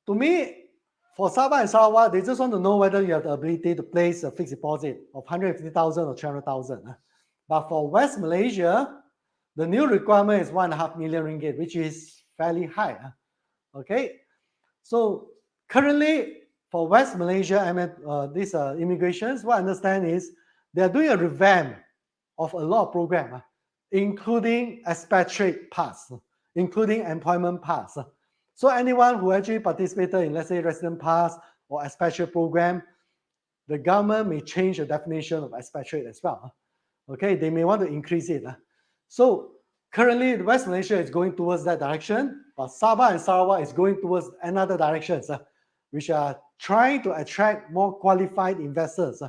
To me, for Sabah and Sarawak, they just want to know whether you have the ability to place a fixed deposit of 150,000 or 300,000. But for West Malaysia, the new requirement is 1.5 million ringgit, which is fairly high. Okay, so currently for West Malaysia, these immigrations, what I understand is they are doing a revamp of a lot of programs. including expatriate pass, including employment pass. So anyone who actually participated in, let's say, resident pass or expatriate program, the government may change the definition of expatriate as well. Okay, they may want to increase it. So currently, West Malaysia is going towards that direction, but Sabah and Sarawak is going towards another direction, which are trying to attract more qualified investors.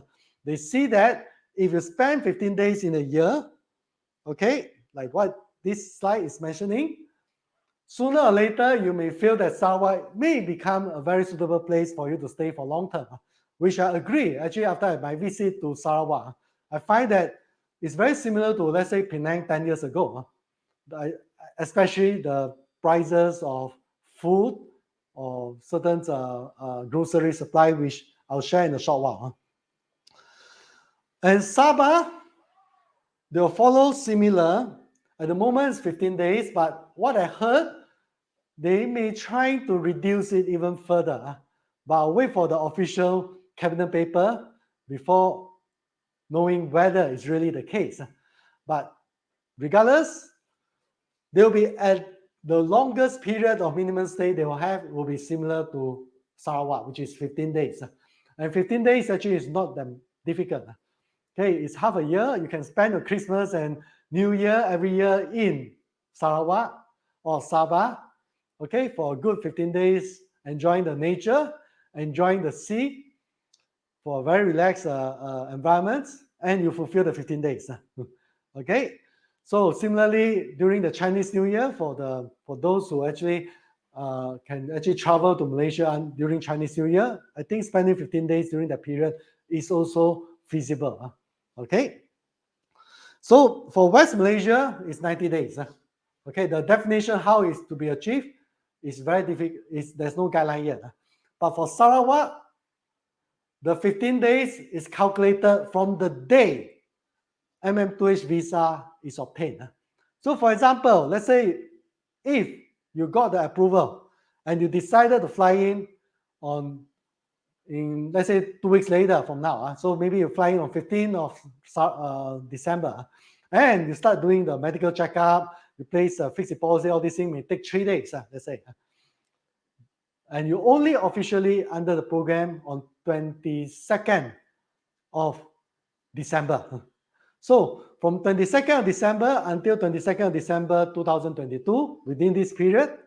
They see that if you spend 15 days in a year, okay, like what this slide is mentioning, sooner or later, you may feel that Sarawak may become a very suitable place for you to stay for long term, which I agree. Actually, after my visit to Sarawak, I find that it's very similar to, let's say, Penang 10 years ago, especially the prices of food or certain grocery supply, which I'll share in a short while. And Sabah, they'll follow similar. At the moment, it's 15 days, but what I heard, they may try to reduce it even further, but I'll wait for the official cabinet paper before knowing whether it's really the case. But regardless, they'll be at the longest period of minimum stay they will have will be similar to Sarawak, which is 15 days. And 15 days actually is not that difficult. Okay, it's half a year. You can spend your Christmas and New Year every year in Sarawak or Sabah, okay, for a good 15 days, enjoying the nature, enjoying the sea, for a very relaxed environment, and you fulfill the 15 days. Okay, so similarly, during the Chinese New Year, for those who actually can actually travel to Malaysia during Chinese New Year, I think spending 15 days during that period is also feasible. Okay, so for West Malaysia, it's 90 days. Okay, the definition how it's to be achieved is very difficult. There's no guideline yet. But for Sarawak, the 15 days is calculated from the day MM2H visa is obtained. So for example, let's say if you got the approval and you decided to fly in let's say 2 weeks later from now, so maybe you fly in on 15th of December, and you start doing the medical checkup, you place a fixed deposit, all these things may take 3 days, let's say. And you only officially under the program on 22nd of December. So from 22nd of December until 22nd of December 2022, within this period,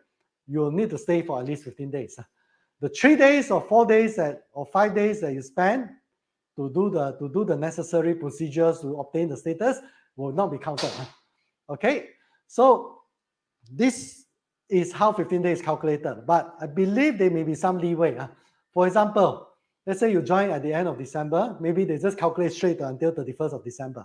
you'll need to stay for at least 15 days. The 3 days or 4 days or 5 days that you spend to do the necessary procedures to obtain the status will not be counted. Okay, so this is how 15 days is calculated, but I believe there may be some leeway. For example, let's say you join at the end of December, maybe they just calculate straight until 31st of December.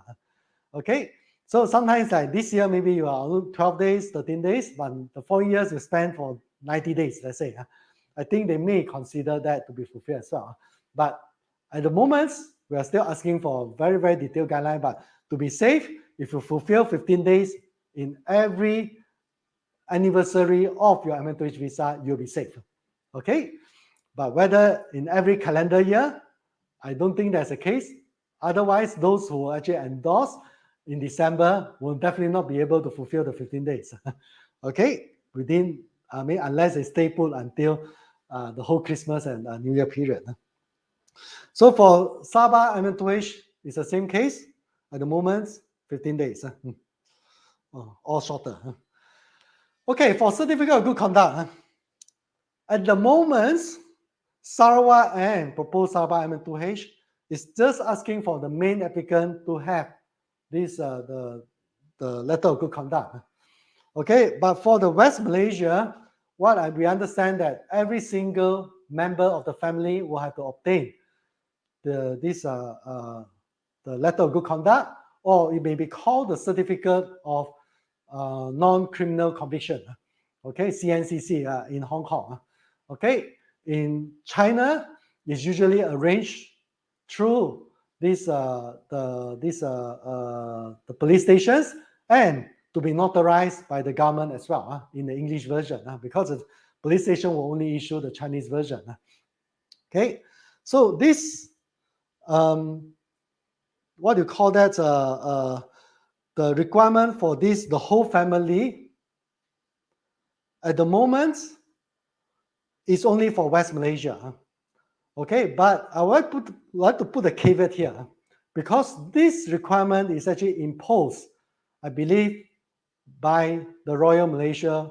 Okay, so sometimes like this year, maybe you are on 12 days, 13 days, but the 4 years you spend for 90 days, let's say. I think they may consider that to be fulfilled as well. But at the moment, we are still asking for a very, very detailed guideline, but to be safe, if you fulfill 15 days in every anniversary of your MM2H visa, you'll be safe. Okay, but whether in every calendar year, I don't think that's the case. Otherwise, those who actually endorse in December will definitely not be able to fulfill the 15 days. Okay, unless they stay put until the whole Christmas and New Year period. So for Sabah MM2H, it's the same case. At the moment, 15 days, or shorter. Okay, for certificate of good conduct, at the moment, Sarawak and proposed Sabah MM2H is just asking for the main applicant to have this the letter of good conduct. Okay, but for the West Malaysia, we understand that every single member of the family will have to obtain the letter of good conduct, or it may be called the certificate of non-criminal conviction. Okay, CNCC in Hong Kong. Okay, in China, it's usually arranged through the police stations and to be notarized by the government as well in the English version, because the police station will only issue the Chinese version. Okay, so this what do you call that? the requirement for this, the whole family, at the moment, is only for West Malaysia. Okay, but I would like to put a caveat here, because this requirement is actually imposed, I believe, by the Royal Malaysia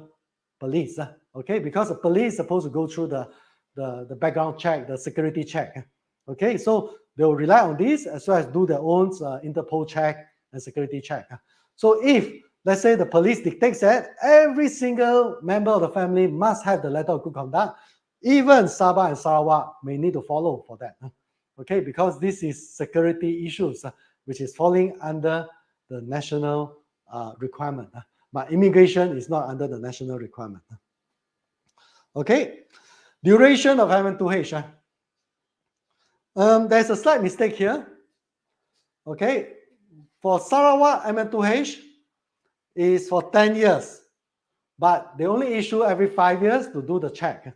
Police. Okay, because the police is supposed to go through the background check, the security check. Okay, so they will rely on this as well as do their own Interpol check and security check. So if, let's say, the police dictates that every single member of the family must have the letter of good conduct, even Sabah and Sarawak may need to follow for that. Okay, because this is security issues, which is falling under the national requirement. But immigration is not under the national requirement. Okay, duration of M2H. There's a slight mistake here. Okay, for Sarawak M2H is for 10 years, but they only issue every 5 years to do the check.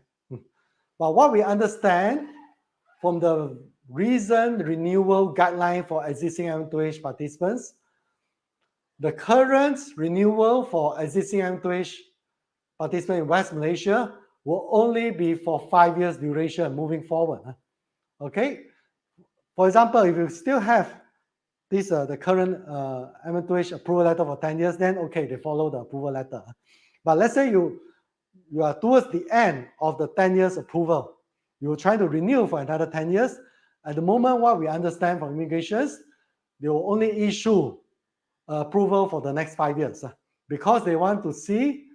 But what we understand from the recent renewal guideline for existing M2H participants, the current renewal for existing M2H participants in West Malaysia will only be for 5 years duration moving forward. Okay, for example, if you still have this the current M2H approval letter for 10 years, then okay, they follow the approval letter. But let's say you are towards the end of the 10 years approval, you're trying to renew for another 10 years. At the moment, what we understand from immigrations, they will only issue approval for the next 5 years because they want to see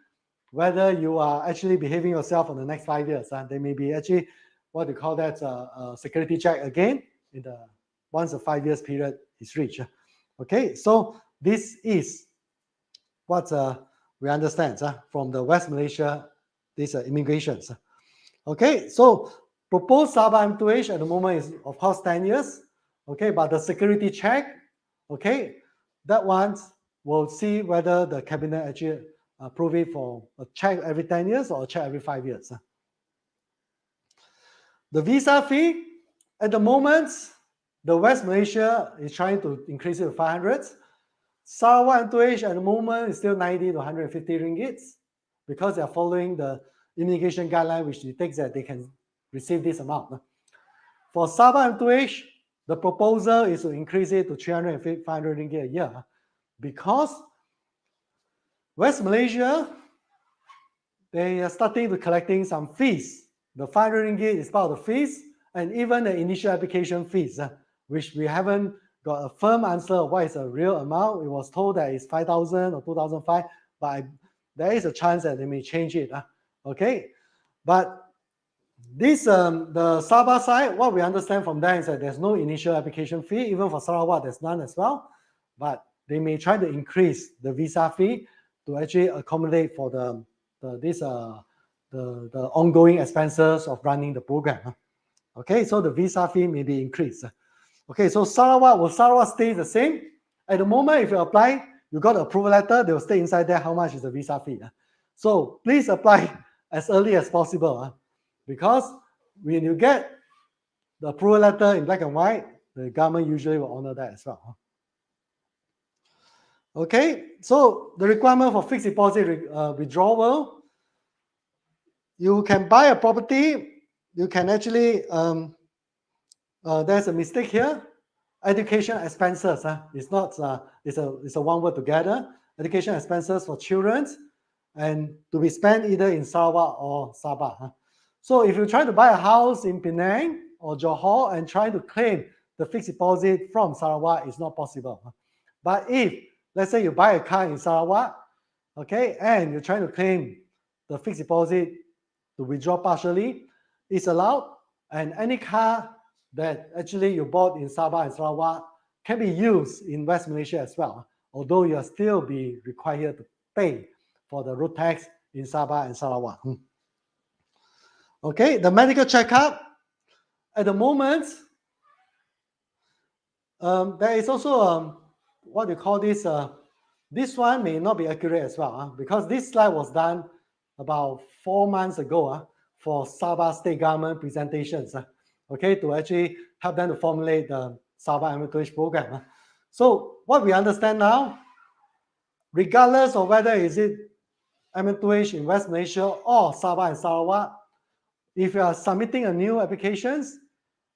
whether you are actually behaving yourself for the next 5 years. They may be actually what they call that security check again in the once the 5 years period is reached. Okay, so this is what we understand from the West Malaysia, these immigrations. Okay, so proposed Sabah M2H at the moment is of course 10 years. Okay, but the security check, okay, that one will see whether the cabinet actually approve it for a check every 10 years or a check every 5 years. The visa fee, at the moment, the West Malaysia is trying to increase it to 500. Sarawak M2H at the moment is still 90 to 150 ringgits because they are following the immigration guideline, which dictates that they can receive this amount. For Sabah M2H, the proposal is to increase it to 300 and 500 ringgit a year because West Malaysia, they are starting to collecting some fees. The 500 ringgit is part of the fees and even the initial application fees, which we haven't got a firm answer of what is a real amount. It was told that it's 5,000 or 2,005, but there is a chance that they may change it. Okay, but this the Sabah side, what we understand from them is that there's no initial application fee. Even for Sarawak, there's none as well. But they may try to increase the visa fee to actually accommodate for the ongoing expenses of running the program. Okay, so the visa fee may be increased. Okay, so Sarawak, will Sarawak stay the same? At the moment, if you apply, you got an approval letter, they will stay inside there. How much is the visa fee? So please apply as early as possible because when you get the approval letter in black and white, the government usually will honor that as well. Okay, so the requirement for fixed deposit withdrawal, you can buy a property, you can actually, there's a mistake here. Education expenses, it's not, it's a one word together. Education expenses for children and to be spent either in Sarawak or Sabah. So if you try to buy a house in Penang or Johor and try to claim the fixed deposit from Sarawak, it's not possible. But if, let's say you buy a car in Sarawak, okay, and you're trying to claim the fixed deposit to withdraw partially, it's allowed, and any car that actually you bought in Sabah and Sarawak can be used in West Malaysia as well, although you'll still be required to pay for the road tax in Sabah and Sarawak. Okay, the medical checkup, at the moment, there is also what you call this, this one may not be accurate as well, because this slide was done about 4 months ago for Sabah state government presentations, okay, to actually help them to formulate the Sabah M2H program. So what we understand now, regardless of whether is it MM2H in West Malaysia or Sabah and Sarawak, if you are submitting a new applications,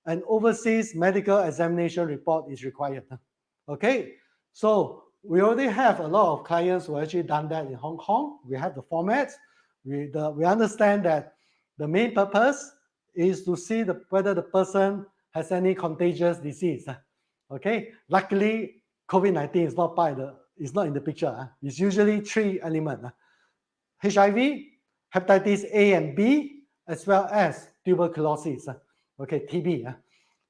an overseas medical examination report is required. Okay, so we already have a lot of clients who actually done that in Hong Kong. We have the formats. We understand that the main purpose is to see whether the person has any contagious disease. Okay, luckily COVID-19 is not in the picture. It's usually 3 elements: HIV, hepatitis A and B, as well as tuberculosis. Okay, TB.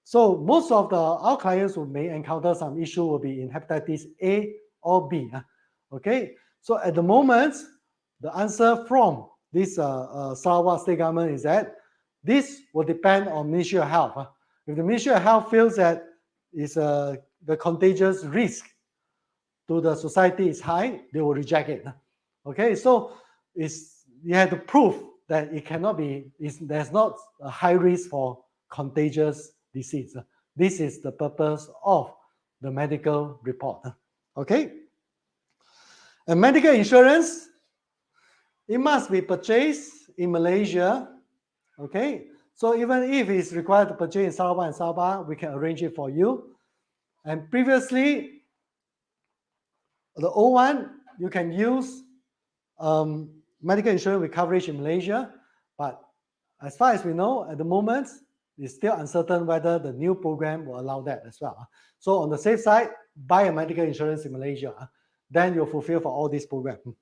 So most of our clients who may encounter some issue will be in hepatitis A or B. Okay, so at the moment, the answer from this Sarawak state government is that this will depend on Ministry of Health. If the Ministry of Health feels that the contagious risk to the society is high, they will reject it. Okay, so you have to prove that it cannot be, there's not a high risk for contagious disease. This is the purpose of the medical report. Okay, and medical insurance, it must be purchased in Malaysia. Okay, so even if it's required to purchase in Sarawak and Sabah, we can arrange it for you. And previously, the old one, you can use medical insurance with coverage in Malaysia, but as far as we know, at the moment, it's still uncertain whether the new program will allow that as well. So on the safe side, buy a medical insurance in Malaysia, then you'll fulfill for all these programs.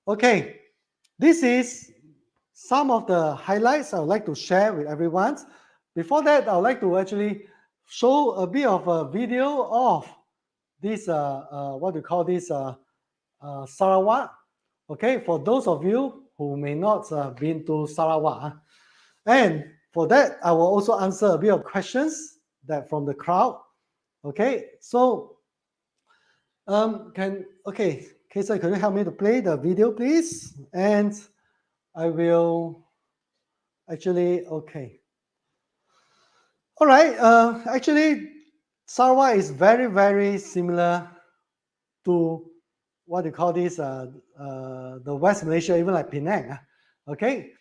Okay, this is some of the highlights I would like to share with everyone. Before that, I would like to actually show a bit of a video of this, what we call this, Sarawak. Okay, for those of you who may not been to Sarawak. And for that, I will also answer a bit of questions that from the crowd. Okay, so Kesa, can you help me to play the video, please? And I will actually, okay. All right, actually, Sarawak is very, very similar to what you call this, the West Malaysia, even like Penang. Okay,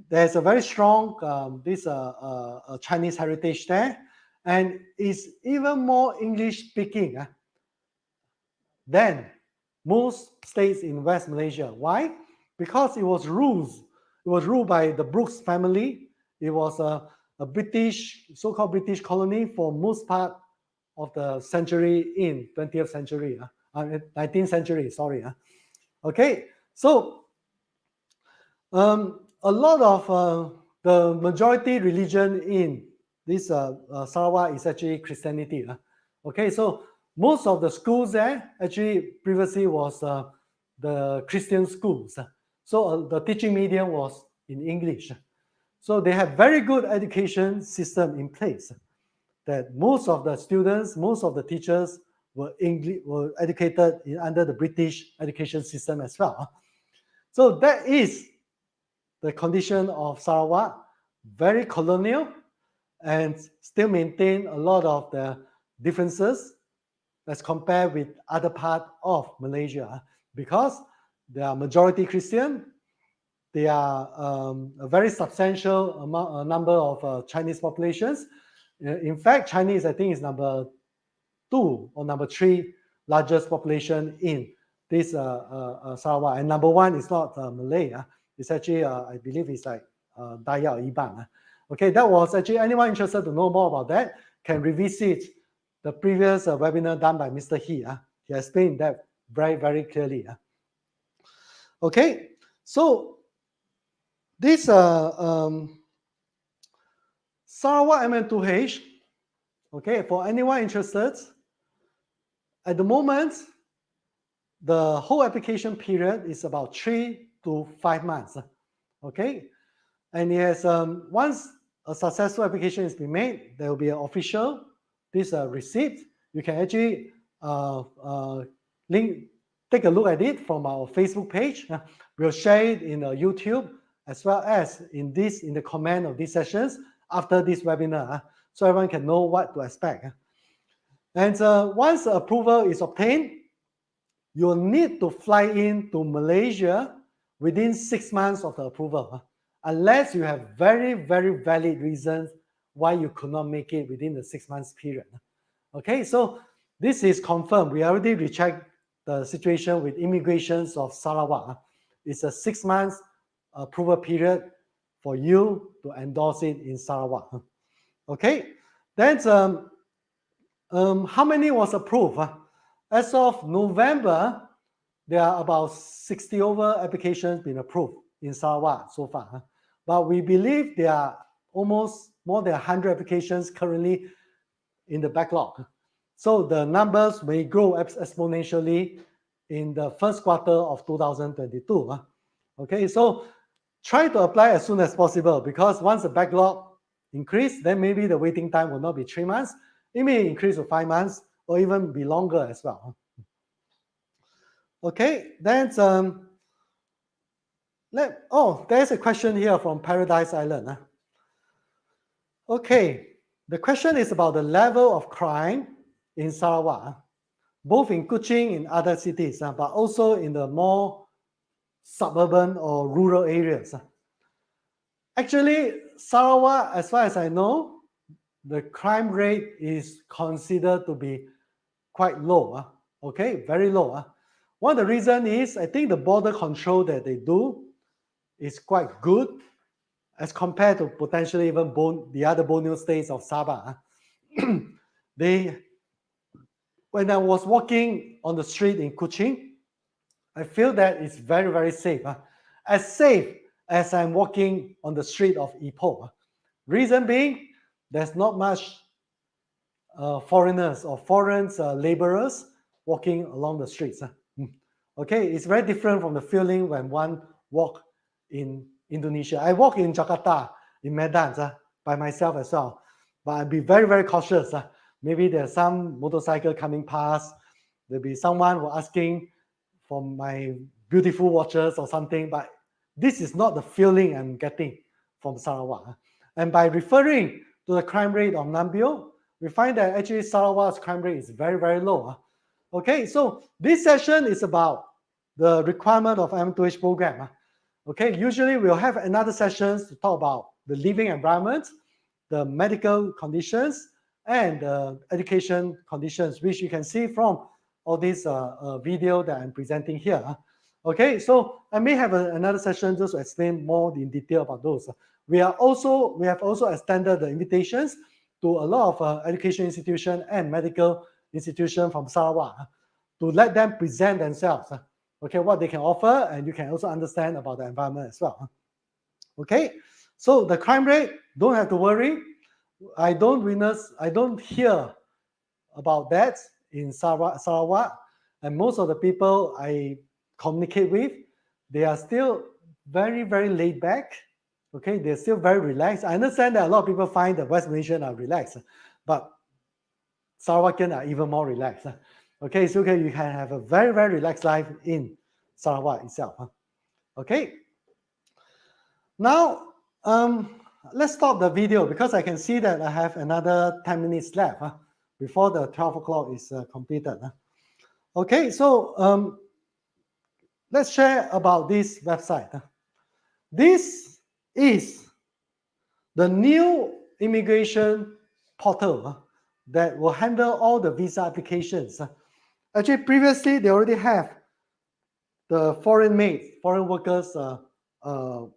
there's a very strong Chinese heritage there, and it's even more English speaking than most states in West Malaysia. Why? Because it was ruled by the Brooks family. It was a British, so-called British colony for most part of the century in 20th century, 19th century, sorry. Okay, so a lot of the majority religion in this Sarawak is actually Christianity. Okay, so most of the schools there actually previously was the Christian schools. So the teaching medium was in English. So they have very good education system in place that most of the students, most of the teachers were educated under the British education system as well. So that is the condition of Sarawak, very colonial and still maintain a lot of the differences as compared with other part of Malaysia, because they are majority Christian. They are a very substantial number of Chinese populations. In fact, Chinese, I think, is number 2 or number 3 largest population in this Sarawak. And number 1 is not Malay. It's actually, I believe it's like Dayak or Iban. Okay, that was actually, anyone interested to know more about that can revisit the previous webinar done by Mr. He. He explained that very, very clearly. Okay, so this Sarawak MM2H, okay, for anyone interested, at the moment, the whole application period is about 3 to 5 months. Okay, and yes, once a successful application has been made, there will be an official receipt. You can actually take a look at it from our Facebook page. We'll share it in YouTube as well as in the comment of these sessions after this webinar, so everyone can know what to expect. And once approval is obtained, you'll need to fly in to Malaysia within 6 months of the approval, unless you have very, very valid reasons why you could not make it within the 6 months period. Okay, so this is confirmed. We already rechecked the situation with immigrations of Sarawak. It's a 6 months approval period for you to endorse it in Sarawak. Okay, then how many was approved? As of November, there are about 60 over applications been approved in Sarawak so far. But we believe there are almost more than 100 applications currently in the backlog. So the numbers may grow exponentially in the first quarter of 2022. Okay, so try to apply as soon as possible, because once the backlog increase, then maybe the waiting time will not be 3 months. It may increase to 5 months or even be longer as well. Okay, then there's a question here from Paradise Island. Okay, the question is about the level of crime in Sarawak, both in Kuching and other cities, but also in the more suburban or rural areas. Actually, Sarawak, as far as I know, the crime rate is considered to be quite low. Okay, very low. One of the reasons is, I think the border control that they do is quite good as compared to potentially even the other Borneo states of Sabah. When I was walking on the street in Kuching, I feel that it's very, very safe. As safe as I'm walking on the street of Ipoh. Reason being, there's not much foreigners or foreign laborers walking along the streets. Okay, it's very different from the feeling when one walk in Indonesia. I walk in Jakarta, in Medan, by myself as well. But I'll be very, very cautious. Maybe there's some motorcycle coming past. There'll be someone who asking for my beautiful watches or something. But this is not the feeling I'm getting from Sarawak. And by referring to the crime rate of Nambio, we find that actually Sarawak's crime rate is very, very low. Okay, so this session is about the requirement of M2H program. Okay, usually we'll have another sessions to talk about the living environment, the medical conditions, and education conditions, which you can see from all this video that I'm presenting here. Okay, so I may have another session just to explain more in detail about those. We have also extended the invitations to a lot of education institutions and medical institutions from Sarawak to let them present themselves. Okay, what they can offer, and you can also understand about the environment as well. Okay, so the crime rate, don't have to worry. I don't hear about that in Sarawak, and most of the people I communicate with, they are still very, very laid back. Okay, they're still very relaxed. I understand that a lot of people find that West Malaysians are relaxed, but Sarawakians are even more relaxed. Okay, so you can have a very, very relaxed life in Sarawak itself. Okay, now let's stop the video because I can see that I have another 10 minutes left before the 12 o'clock is completed. Okay, so let's share about this website. This is the new immigration portal that will handle all the visa applications. Actually, previously, they already have the foreign workers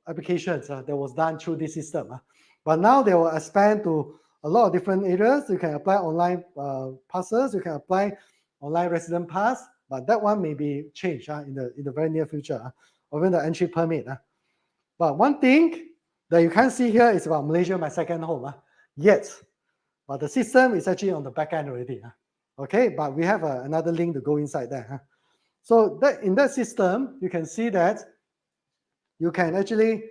applications that was done through this system. But now they will expand to a lot of different areas. You can apply online passes, you can apply online resident pass, but that one may be changed in the very near future, or even the entry permit. But one thing that you can see here is about Malaysia My Second Home yet, but the system is actually on the back end already. Okay, but we have another link to go inside there. So in that system, you can see that you can actually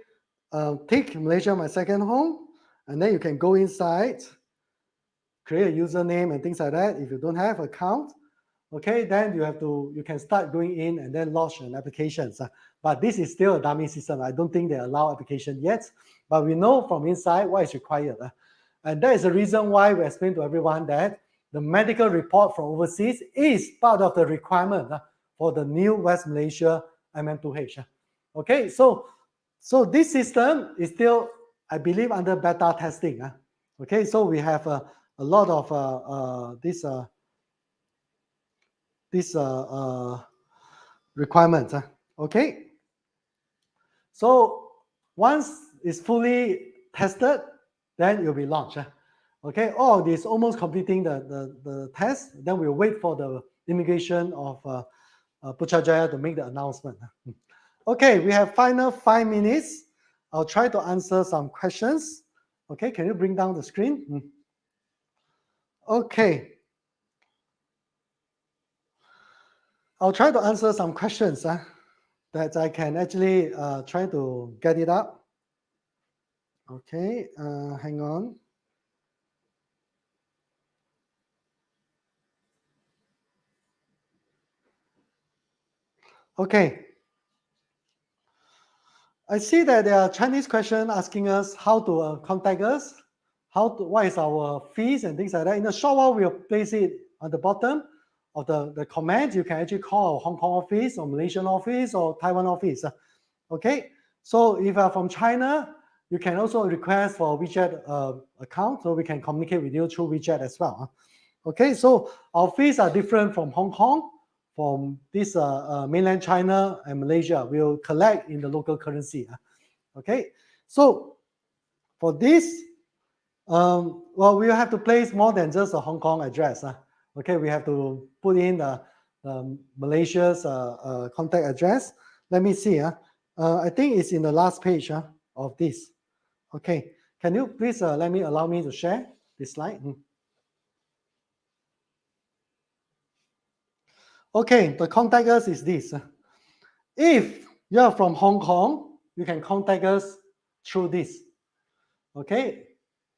take Malaysia My Second Home, and then you can go inside, create a username and things like that. If you don't have an account, okay, then you can start going in and then launch an application. But this is still a dummy system. I don't think they allow application yet, but we know from inside what is required. And that is the reason why we explain to everyone that the medical report from overseas is part of the requirement for the new West Malaysia MM2H. Okay, so this system is still, I believe, under beta testing. Okay, so we have a lot of these requirements. Okay, so once it's fully tested, then it will be launched. Okay, or it's almost completing the test, then we'll wait for the immigration of Putrajaya to make the announcement. Okay, we have final 5 minutes. I'll try to answer some questions. Okay, can you bring down the screen? Okay. I'll try to answer some questions that I can actually try to get it up. Okay, hang on. Okay. I see that there are Chinese questions asking us how to contact us, what is our fees and things like that. In a short while, we'll place it on the bottom of the comment. You can actually call our Hong Kong office or Malaysian office or Taiwan office. Okay, so if you are from China, you can also request for WeChat account, so we can communicate with you through WeChat as well. Okay, so our fees are different from Hong Kong. From this mainland China and Malaysia, we'll collect in the local currency. Okay, so for this, well, we'll have to place more than just a Hong Kong address. Okay, we have to put in Malaysia's contact address. Let me see. I think it's in the last page of this. Okay, can you please allow me to share this slide? Okay, the contact us is this. If you are from Hong Kong, you can contact us through this. Okay,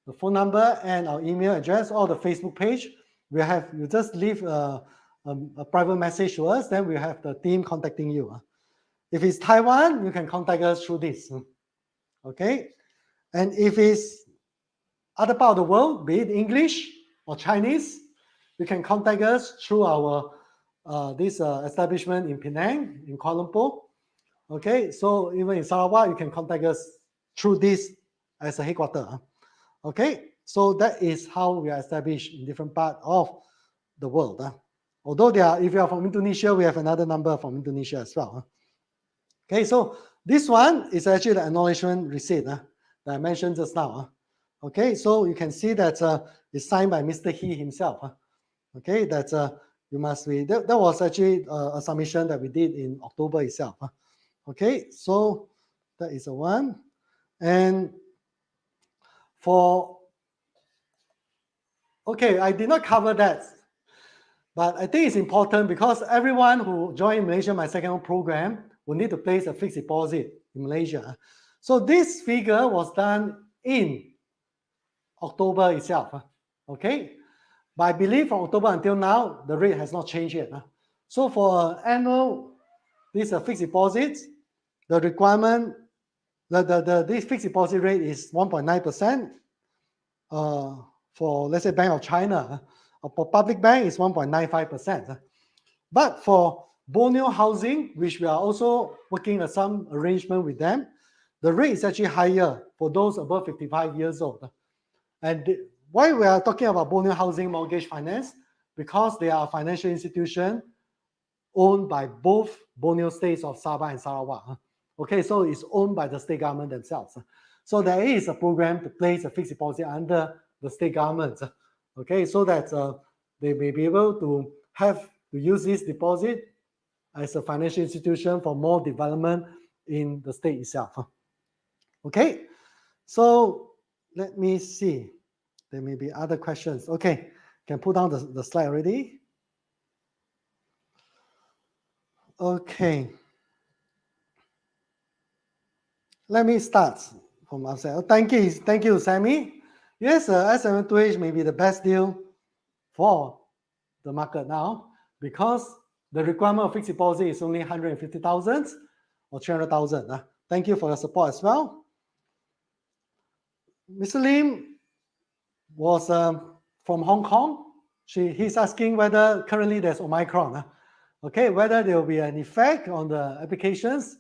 the phone number and our email address or the Facebook page. You just leave a private message to us, then we have the team contacting you. If it's Taiwan, you can contact us through this. Okay, and if it's other part of the world, be it English or Chinese, you can contact us through our this establishment in Penang, in Kuala Lumpur. Okay, so even in Sarawak, you can contact us through this as a headquarters. Okay, so that is how we are established in different parts of the world. Although if you are from Indonesia, we have another number from Indonesia as well. Okay, so this one is actually the acknowledgement receipt that I mentioned just now. Okay, so you can see that it's signed by Mr. He himself. Okay, that you must be, that was actually a submission that we did in October itself. Okay, so that is the one. And okay, I did not cover that, but I think it's important because everyone who joined Malaysia My Second Home program will need to place a fixed deposit in Malaysia. So this figure was done in October itself. Okay, but I believe from October until now, the rate has not changed yet. So for annual, these are fixed deposits, the requirement, this fixed deposit rate is 1.9%. For, let's say, Bank of China, for public bank is 1.95%. But for Borneo housing, which we are also working on some arrangement with them, the rate is actually higher for those above 55 years old. And why we are talking about Borneo housing mortgage finance? Because they are a financial institution owned by both Borneo states of Sabah and Sarawak. Okay, so it's owned by the state government themselves. So there is a program to place a fixed deposit under the state government. Okay, so that they may be able to use this deposit as a financial institution for more development in the state itself. Okay, so let me see. There may be other questions. Okay, can put down the slide already. Okay. Let me start from outside. Thank you, Sammy. Yes, S-MM2H may be the best deal for the market now because the requirement of fixed deposit is only 150,000 or 300,000. Thank you for your support as well. Mr. Lim was from Hong Kong. He's asking whether currently there's Omicron. Okay, whether there will be an effect on the applications,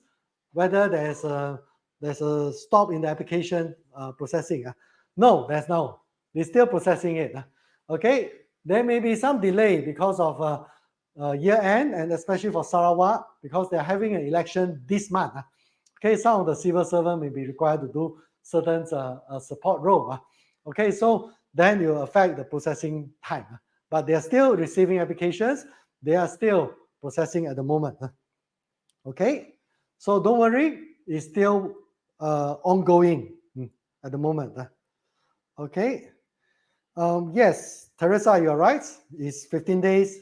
whether there's a stop in the application processing. No, there's no. They're still processing it. Okay, there may be some delay because of year end, and especially for Sarawak, because they're having an election this month. Okay, some of the civil servant may be required to do certain support role. Okay, so then it will affect the processing time. But they are still receiving applications. They are still processing at the moment. Okay, so don't worry, it's still ongoing at the moment. Okay, yes, Teresa, you're right. It's 15 days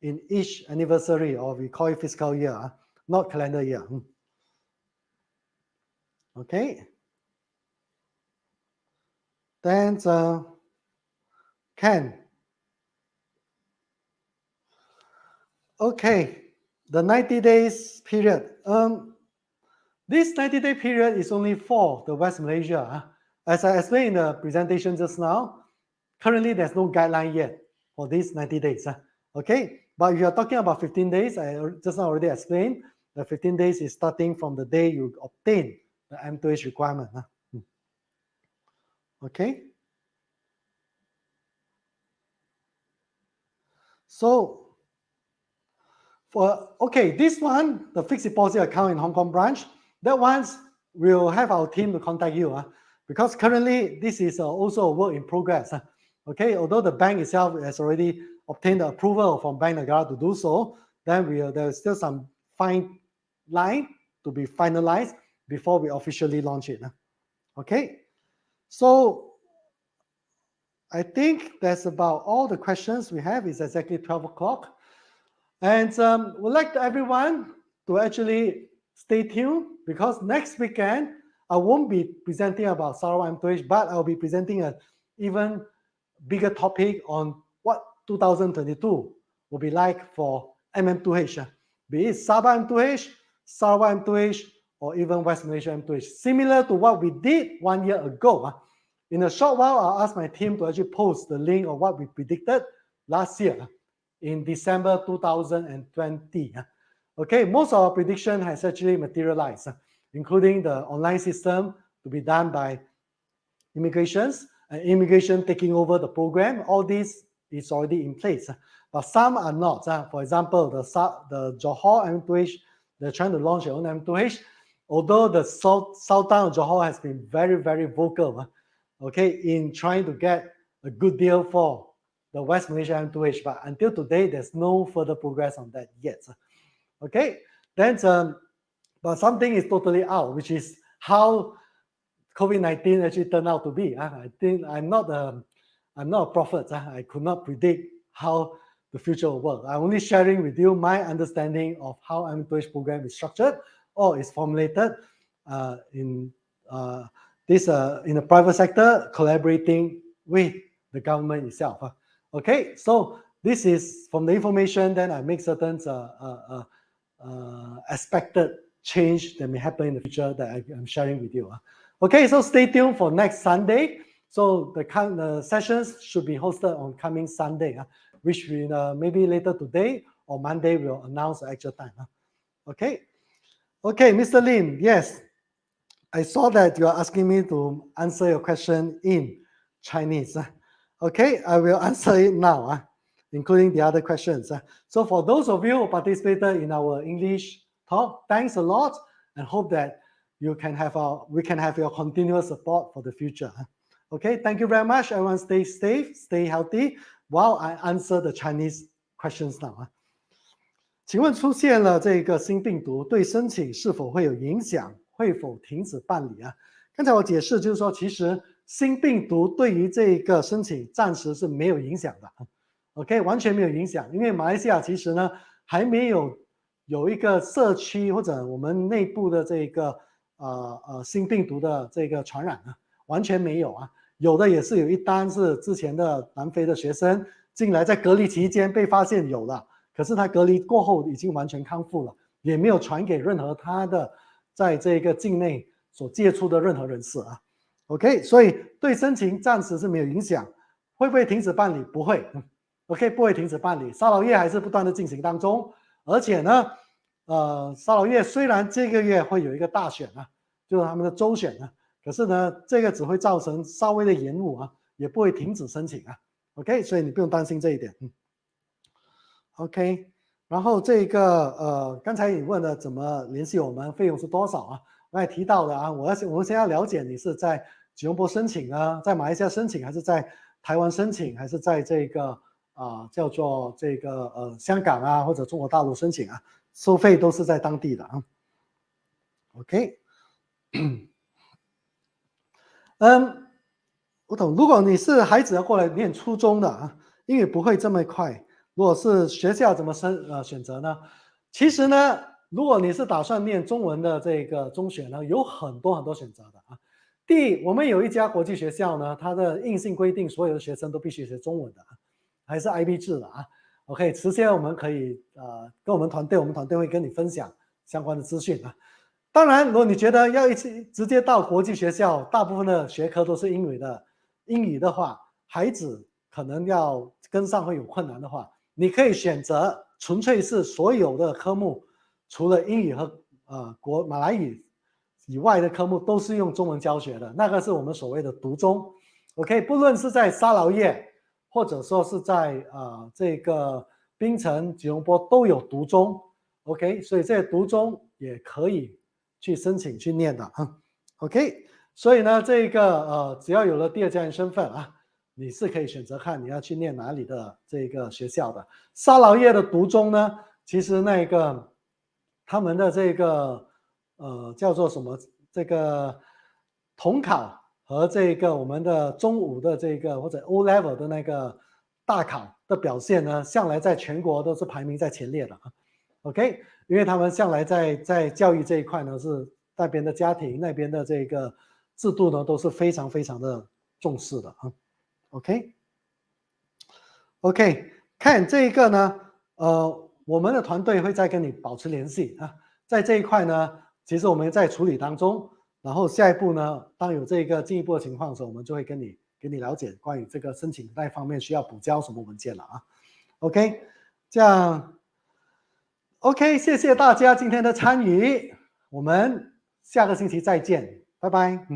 in each anniversary, or we call it fiscal year, not calendar year. Okay, then Ken. Okay, the 90 days period. This 90-day period is only for the West Malaysia. As I explained in the presentation just now, currently there's no guideline yet for these 90 days. Okay, but if you're talking about 15 days, I just already explained, the 15 days is starting from the day you obtain the M2H requirement. Okay. So, this one, the fixed deposit account in Hong Kong branch, that one we'll have our team to contact you, because currently this is also a work in progress. Okay, although the bank itself has already obtained the approval from Bank Negara to do so, then there's still some fine line to be finalized before we officially launch it. Okay, so I think that's about all the questions we have. It's exactly 12 o'clock. And we'd like everyone to actually stay tuned, because next weekend, I won't be presenting about Sarawak M2H, but I'll be presenting an even bigger topic on what 2022 will be like for MM2H, be it Sabah M2H, Sarawak M2H, or even West Malaysia M2H, similar to what we did 1 year ago. In a short while, I'll ask my team to actually post the link of what we predicted last year in December 2020. Okay, most of our prediction has actually materialized, including the online system to be done by immigrations, and immigration taking over the program. All this is already in place, but some are not. For example, the Johor M2H, they're trying to launch their own M2H, although the Sultan of Johor has been very, very vocal, okay, in trying to get a good deal for the West Malaysia M2H, but until today, there's no further progress on that yet. Okay, then, but something is totally out, which is how COVID-19 actually turned out to be. I think I'm not a prophet. I could not predict how the future will work. I'm only sharing with you my understanding of how M2H program is structured or is formulated in the private sector, collaborating with the government itself. Okay, so this is from the information, then I make certain expected change that may happen in the future that I'm sharing with you. Okay, so stay tuned for next Sunday. So the sessions should be hosted on coming Sunday, which we maybe later today or Monday we'll announce the actual time. Okay, Mr. Lim, yes, I saw that you are asking me to answer your question in Chinese. Okay, I will answer it now, including the other questions. So for those of you who participated in our English talk, thanks a lot, and hope that we can have your continuous support for the future. Okay, thank you very much. Everyone stay safe, stay healthy, while I answer the Chinese questions now. 请问出现了这个新病毒，对申请是否会有影响？会否停止办理？刚才我解释就是说，其实新病毒对于这个申请暂时是没有影响的。OK， 完全没有影响，因为马来西亚其实呢还没有一个社区或者我们内部的这个新病毒的这个传染完全没有有的也是有一单是之前的南非的学生进来，在隔离期间被发现有了，可是他隔离过后已经完全康复了，也没有传给任何他的在这个境内所接触的任何人士OK， 所以对申请暂时是没有影响，会不会停止办理？不会。OK， 不会停止办理，骚扰月还是不断的进行当中。而且呢，骚扰月虽然这个月会有一个大选啊，就是他们的州选啊，可是呢，这个只会造成稍微的延误啊，也不会停止申请啊。OK， 所以你不用担心这一点。OK， 然后这个刚才你问的怎么联系我们，费用是多少啊？刚才提到的啊，我们先要了解你是在吉隆坡申请啊，在马来西亚申请，还是在台湾申请，还是在这个叫做这个香港啊或者中国大陆申请啊，收费都是在当地的啊。OK， 我懂。如果你是孩子要过来念初中的啊，英语不会这么快。如果是学校怎么选择呢？其实呢，如果你是打算念中文的这个中学呢，有很多选择的啊。第一，我们有一家国际学校呢，它的硬性规定所有的学生都必须学中文的啊，还是 IB 制的啊。OK， 迟些我们可以跟我们团队会跟你分享相关的资讯啊。当然，如果你觉得要直接到国际学校，大部分的学科都是英语的话，孩子可能要跟上会有困难的话，你可以选择纯粹是所有的科目，除了英语和马来语以外的科目都是用中文教学的，那个是我们所谓的独中。OK， 不论是在沙劳越，或者说是在这个槟城、吉隆坡都有独中。OK， 所以这些独中也可以去申请去念的啊。OK， 所以呢，这个只要有了第二家人身份啊，你是可以选择看你要去念哪里的这个学校的。沙劳越的独中呢，其实那个他们的这个叫做什么？这个统考和这个我们的中五的这个或者 O level 的那个大考的表现呢，向来在全国都是排名在前列的啊。OK， 因为他们向来在教育这一块呢，是那边的家庭那边的这个制度呢，都是非常的重视的啊。OK， 看这一个呢，我们的团队会再跟你保持联系啊。在这一块呢，其实我们在处理当中，然后下一步呢，当有这个进一步的情况的时候，我们就会给你了解关于这个申请那方面需要补交什么文件了啊。OK， 这样。OK， 谢谢大家今天的参与，我们下个星期再见，拜拜。